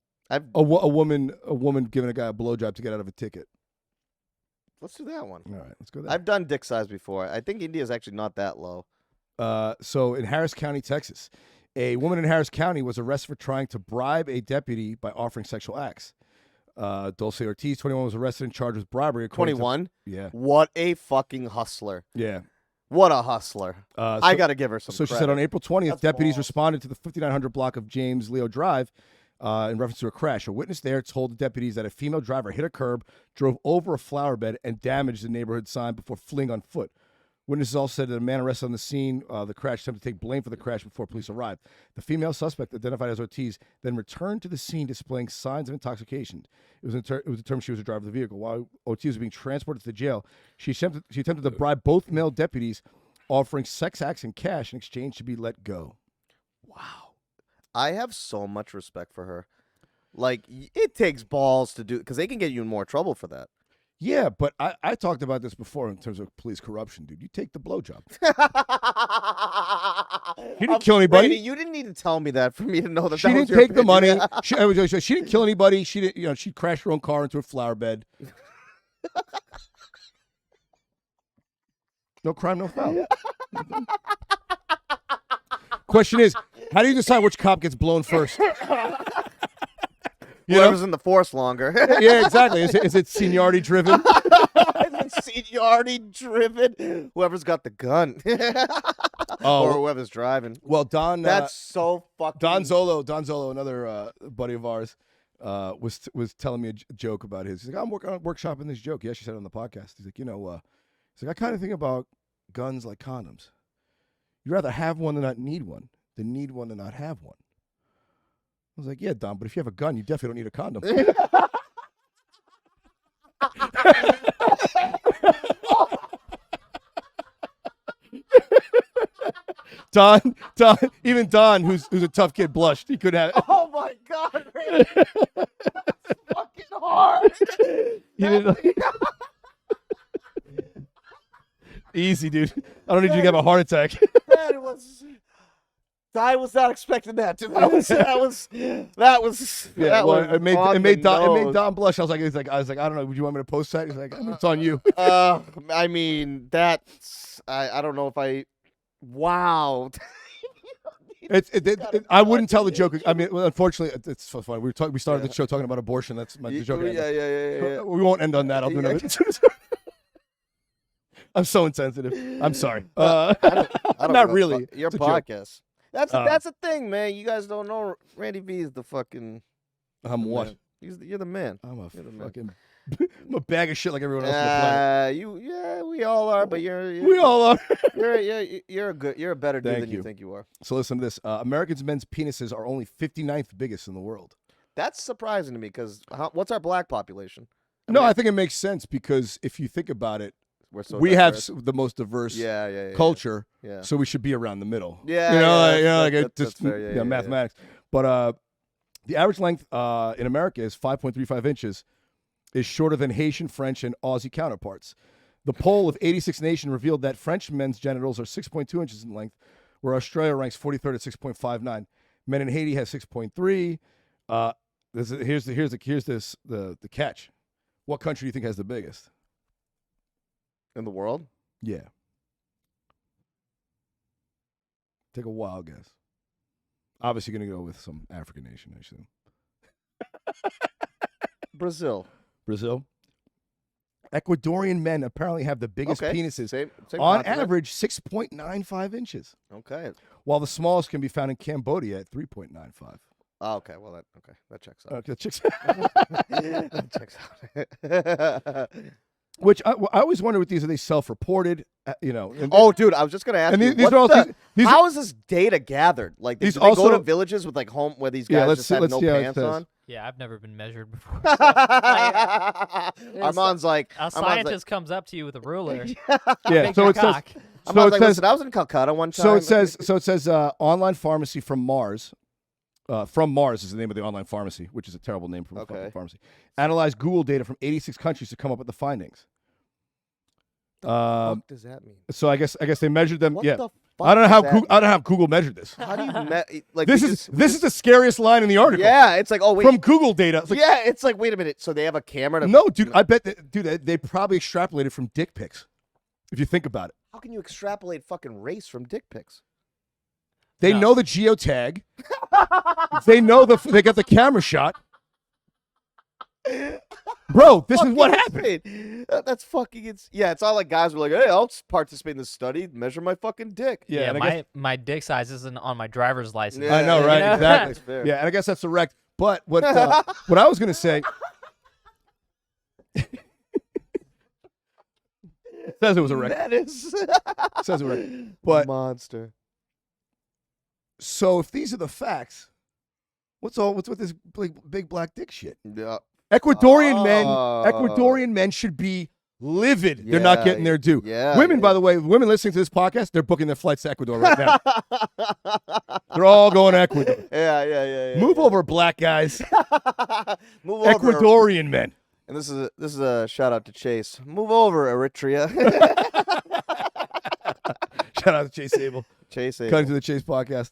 woman giving a guy a blowjob to get out of a ticket? Let's do that one. All right, let's go there. I've done dick size before. I think India's actually not that low. So in Harris County, Texas, a woman in Harris County was arrested for trying to bribe a deputy by offering sexual acts. Dulce Ortiz, 21, was arrested and charged with bribery. 21? Yeah. What a fucking hustler. Yeah. What a hustler. I got to give her some credit. She said on April 20th, deputies responded to the 5900 block of James Leo Drive in reference to a crash. A witness there told the deputies that a female driver hit a curb, drove over a flower bed, and damaged the neighborhood sign before fleeing on foot. Witnesses also said that a man arrested on the scene the crash attempted to take blame for the crash before police arrived. The female suspect, identified as Ortiz, then returned to the scene displaying signs of intoxication. It was determined she was the driver of the vehicle. While Ortiz was being transported to the jail, she attempted to bribe both male deputies, offering sex acts and cash in exchange to be let go. Wow. I have so much respect for her. Like, it takes balls to do, because they can get you in more trouble for that. Yeah, but I talked about this before in terms of police corruption, dude. You take the blowjob. She didn't kill anybody. Brady, you didn't need to tell me that for me to know that. She didn't take the money. She didn't kill anybody. She didn't. She crashed her own car into a flower bed. No crime, no foul. Question is, how do you decide which cop gets blown first? You know? Whoever's in the force longer. Yeah, exactly. Is it seniority driven? Seniority driven. Whoever's got the gun. Or whoever's driving. Well, That's so fucking. Don Zolo, another buddy of ours, was telling me a joke about his. He's like, I'm workshopping this joke. He actually said it on the podcast. He's like, he's like, I kind of think about guns like condoms. You'd rather have one than not need one than need one than not have one. I was like, yeah, Don, but if you have a gun, you definitely don't need a condom. Don, even Don, who's a tough kid, blushed. He couldn't have it. Oh my God, Randy. That's fucking hard. He didn't. Easy, dude. I don't need you to have a heart attack. That was. I was not expecting that. That was. Yeah, That was. it made Don blush. I was like, I don't know. Would you want me to post that? He's like, it's on you. I mean, that's. I don't know if I. Wow. I wouldn't tell the joke. I mean, well, unfortunately, it's so funny. We started the show talking about abortion. That's the joke. Yeah. We won't end on that. I'll do another. I'm so insensitive. I'm sorry. I don't Not know. really. Your It's a joke. podcast. That's the thing, man. You guys don't know. Randy V is the fucking. I'm the what? man. You're the man. I'm a You're the man. fucking. I'm a bag of shit like everyone else on the planet. We all are, but you're We all are. you're a better dude Thank than you you. think you are. So listen to this. Americans' men's penises are only 59th biggest in the world. That's surprising to me because what's our black population? I think it makes sense because if you think about it, We're so we have diverse. the most diverse yeah. culture, Yeah. so we should be around the middle. Yeah, Just that's fair. Yeah, mathematics. But the average length in America is 5.35 inches, is shorter than Haitian, French, and Aussie counterparts. The poll of 86 nations revealed that French men's genitals are 6.2 inches in length, where Australia ranks 43rd at 6.59. Men in Haiti has 6.3. Here's the catch. What country do you think has the biggest? In the world? Yeah. Take a wild guess. Obviously, going to go with some African nation, I assume. Brazil. Brazil. Ecuadorian men apparently have the biggest penises. Same On continent. average, 6.95 inches. Okay. While the smallest can be found in Cambodia at 3.95. Oh, okay. Well, that checks out. Okay, chicks. That checks out. Which I always wonder with these, are they self-reported? And Oh, dude, I was just gonna ask And you. these are all these how is this data gathered? Like, do These they go also- to villages with like home where these Yeah, guys let's just see- have let's no see how it pants says. on? Yeah, I've never been measured before. Armand's like, A scientist comes up to you with a ruler. yeah. So it says. cock. So Armand's it like, says. listen, I was in Calcutta one time. So it says online pharmacy from Mars. From Mars is the name of the online pharmacy, which is a terrible name for a fucking pharmacy. Analyzed Google data from 86 countries to come up with the findings. What does that mean? So I guess they measured them. What Yeah. the fuck I don't know how does that I don't know how Google measured this. How do you like This is the scariest line in the article. Yeah, it's like, oh wait, From Google data. It's like, yeah, it's like, wait a minute. So they have a camera to no, dude. I bet they probably extrapolated from dick pics. If you think about it, How can you extrapolate fucking race from dick pics? they No. know the geotag. They know they got the camera shot. Bro, this is what happened. happened. That's fucking. It's all like guys were like, hey, I'll participate in this study. Measure my fucking dick. Yeah, and I guess- my dick size isn't on my driver's license. Yeah. I know, right? Yeah. Exactly. That's fair. Yeah, and I guess that's correct. But what I was gonna say says it was a record. That is Says it was a record. But monster. so if these are the facts, what's with this big black dick shit? Yeah. Ecuadorian men should be livid. They're not Yeah, getting their due. yeah, Women, yeah. by the way, women listening to this podcast, they're booking their flights to Ecuador right now. They're all going to Ecuador. Yeah. Move over, black guys. Move over. Ecuadorian men. And this is a shout out to Chase. Move over, Eritrea. Shout out to Chase Abel. Chase. Cutting to the Chase podcast.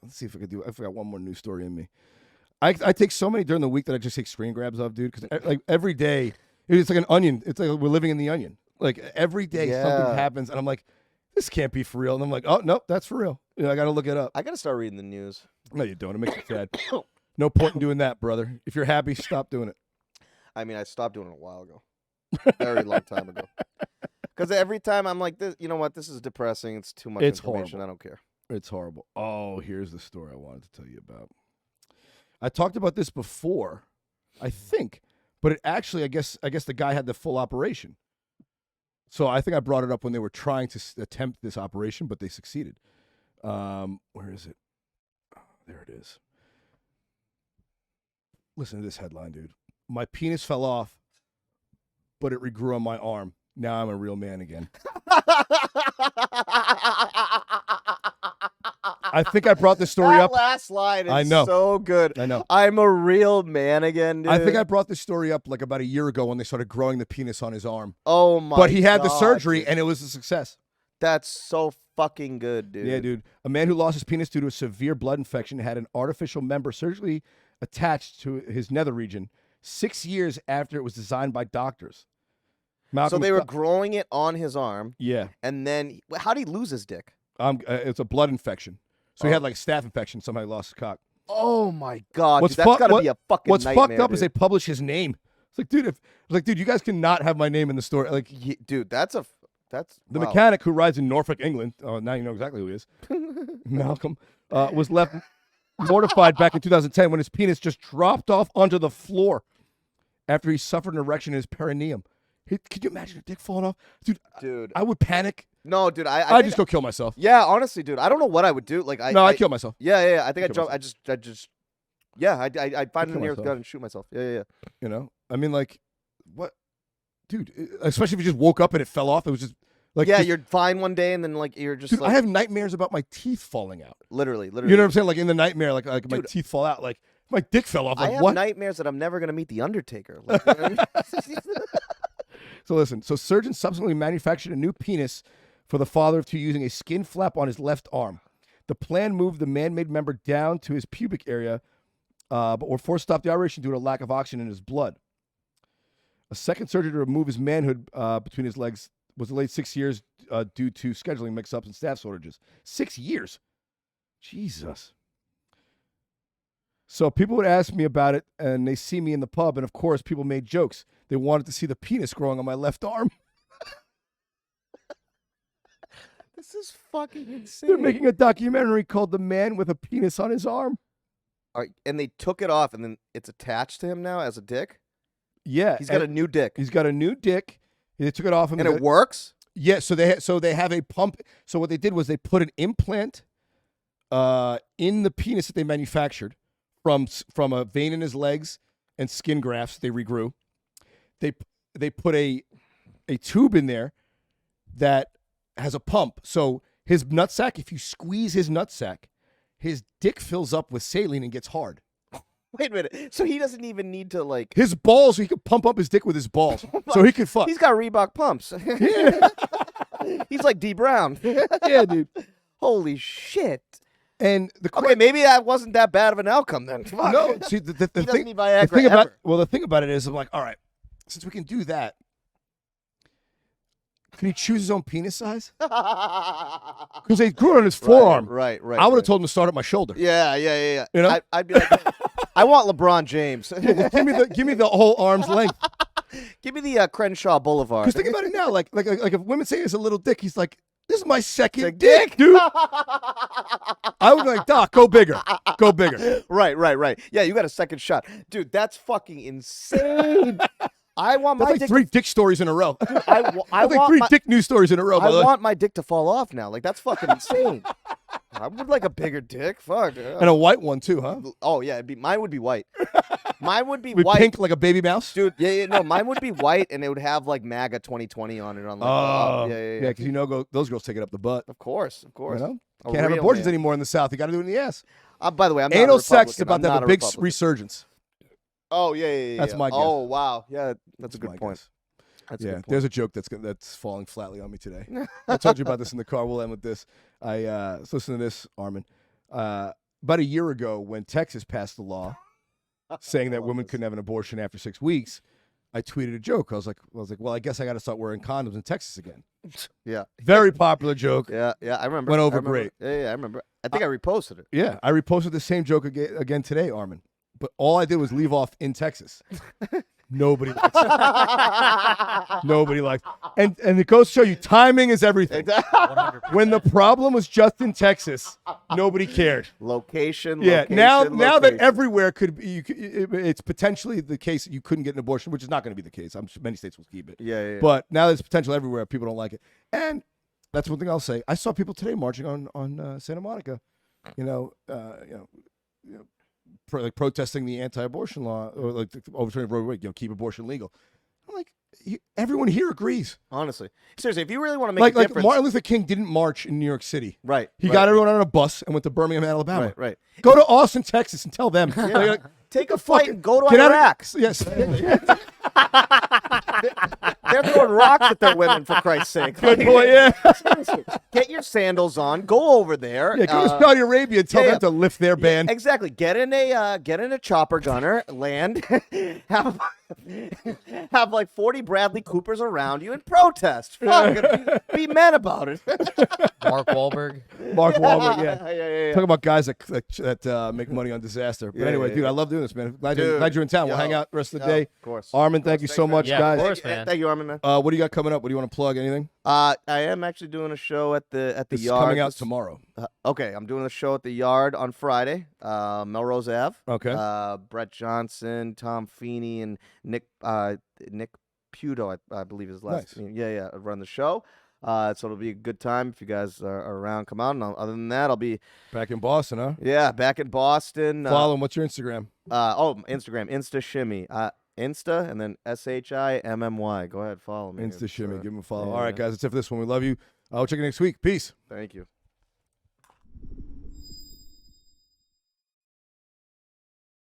Let's see if I can I forgot one more news story in me. I take so many during the week that I just take screen grabs of, dude. Because like every day, it's like an onion. It's like we're living in the onion. Like every day something happens, and I'm like, this can't be for real. And I'm like, oh no, that's for real. I got to look it up. I gotta start reading the news. No, you don't. It makes me sad. No point in doing that, brother. If you're happy, stop doing it. I mean, I stopped doing it a while ago. Very long time ago. Because every time I'm like, this, you know what? This is depressing. It's too much information. Horrible. I don't care. It's horrible. Oh, here's the story I wanted to tell you about. I talked about this before, I think, but it actually, I guess the guy had the full operation. So I think I brought it up when they were trying to attempt this operation, but they succeeded. Where is it? Oh, there it is. Listen to this headline, dude. My penis fell off, but it regrew on my arm. Now I'm a real man again. I think I brought this story up. That last line is I know. so good. I know. I'm a real man again, dude. I think I brought this story up like about a year ago when they started growing the penis on his arm. Oh my! But he had the God, surgery, dude. and it was a success. That's so fucking good, dude. Yeah, dude. A man who lost his penis due to a severe blood infection had an artificial member surgically attached to his nether region 6 years after it was designed by doctors. So they were growing it on his arm. Yeah. And then, how did he lose his dick? It's a blood infection. So he had like a staph infection. Somehow he lost his cock. Oh my God! What's dude, that's gotta be a fucking What's nightmare, fucked up is dude. they publish his name. It's like, dude, you guys cannot have my name in the story. Like, dude, that's the wow. mechanic who rides in Norfolk, England. Oh, now you know exactly who he is. Malcolm was left mortified back in 2010 when his penis just dropped off onto the floor after he suffered an erection in his perineum. Could you imagine a dick falling off, dude? I would panic. No, dude, I'd just go kill myself. Yeah, honestly, dude, I don't know what I would do. Like, I'd kill myself. Yeah. I think I'd jump. Myself. I'd find a nearest gun and shoot myself. Yeah. You know, I mean, like, what, dude? Especially if you just woke up and it fell off. It was just like, you're fine one day and then like you're just. Dude, like, I have nightmares about my teeth falling out. Literally. You know what I'm saying? Like in the nightmare, like my teeth fall out. Like my dick fell off. Like, I have what? nightmares that I'm never gonna meet the Undertaker. Like, So listen. So surgeons subsequently manufactured a new penis for the father of two using a skin flap on his left arm. The plan moved the man-made member down to his pubic area, but were forced to stop the operation due to a lack of oxygen in his blood. A second surgery to remove his manhood between his legs was delayed 6 years due to scheduling mix-ups and staff shortages. 6 years? Jesus. So people would ask me about it, and they see me in the pub, and of course, people made jokes. They wanted to see the penis growing on my left arm. this is fucking insane. They're making a documentary called The Man with a Penis on His Arm. All right, and they took it off, and then it's attached to him now as a dick? Yeah. He's got a new dick. He's got a new dick. They took it off him. And it works? Yeah, so they have a pump. So what they did was they put an implant in the penis that they manufactured from a vein in his legs and skin grafts they regrew. They put a tube in there that has a pump. So his nutsack, if you squeeze his nutsack, his dick fills up with saline and gets hard. Wait a minute. So he doesn't even need to like his balls. He could pump up his dick with his balls, so he could fuck. He's got Reebok pumps. Yeah. He's like D Brown. Yeah, dude. Holy shit. And okay, maybe that wasn't that bad of an outcome then. Fuck. No, see the he doesn't thing. need Viagra The thing about ever. the thing about it is, I'm like, all right, since we can do that, can he choose his own penis size? Because they grew it on his forearm. Right. I would have told him to start at my shoulder. Yeah. You know, I'd be like, I want LeBron James. give me the whole arm's length. Give me the Crenshaw Boulevard. Because think about it now, like if women say it's a little dick, he's like, this is my second dick, dude. I would be like, Doc, go bigger. Go bigger. Right. Yeah, you got a second shot. Dude, that's fucking insane. I want That's my like dick 3 dick stories in a row. I That's like want 3 my, dick news stories in a row. I want my dick to fall off now. Like, that's fucking insane. I would like a bigger dick. Fuck. And a white one, too, huh? Oh, yeah. Mine would be white. Mine would be With white. pink like a baby mouse? Dude, yeah. No, mine would be white, and it would have, like, MAGA 2020 on it. On like, Yeah, because you know those girls take it up the butt. Of course. You know? Can't have abortions anymore in the South. You got to do it in the ass. By the way, I'm not Anal a sex is Republican. about to have a big Republican. resurgence. Oh, yeah. That's my guess. Oh, wow. Yeah, that's a good point. That's a good point. There's a joke that's falling flatly on me today. I told you about this in the car. We'll end with this. Let's listen to this, Armin. About a year ago, when Texas passed the law saying that women couldn't have an abortion after 6 weeks, I tweeted a joke. I was like, well, I guess I got to start wearing condoms in Texas again. Yeah. Very popular joke. Yeah, I remember. Went over great. Yeah, I remember. I think I reposted it. Yeah, I reposted the same joke again today, Armin. but all I did was leave off in Texas. Nobody likes it. Nobody likes it. And it goes to show you timing is everything. 100%. When the problem was just in Texas, nobody cared. Location. Yeah. Location, Now that location. everywhere could be, it's potentially the case that you couldn't get an abortion, which is not going to be the case. I'm sure many states will keep it. Yeah. But now there's potential everywhere. People don't like it, and that's one thing I'll say. I saw people today marching on Santa Monica, protesting the anti-abortion law or like overturning Roe v. Wade, keep abortion legal. I'm like, everyone here agrees. Honestly, seriously, if you really want to make a Like difference, Martin Luther King didn't march in New York City. right? He got everyone on a bus and went to Birmingham, Alabama. Right. Go to Austin, Texas, and tell them. Take a flight and go to Get out of- Iraq. Yes. They're throwing rocks at their women, for Christ's sake. Good point. Yeah. Seriously, get your sandals on. Go over there. Yeah. Go to Saudi Arabia and tell yeah. them to lift their ban. Exactly. Get in a chopper gunner, land, have like 40 Bradley Coopers around you and protest. Fuck it. Be men about it. Mark Wahlberg. Mark Wahlberg. Yeah. yeah. Talk about guys that make money on disaster. But anyway, dude, I love doing this, man. Glad you're in town. We'll hang out the rest of the day. Of course. Armin, thank you so much, Yeah, guys. of course, man. Thank you, Armin, man. What do you got coming up? What do you want to plug? Anything? I am actually doing a show at the This is Yard. coming out tomorrow. Okay, I'm doing a show at the Yard on Friday, Melrose Ave. Okay. Brett Johnson, Tom Feeney, and Nick Puto, I believe his last name. Yeah, run the show. So it'll be a good time if you guys are around. Come out. And other than that, I'll be Back in Boston, huh? back in Boston. Follow him. What's your Instagram? Instagram, Insta Shimmy. Insta and then SHIMMY. Go ahead, follow me. Insta Shimmy. Give him a follow. yeah. All right, guys. That's it for this one. We love you. I'll check you next week. Peace. Thank you.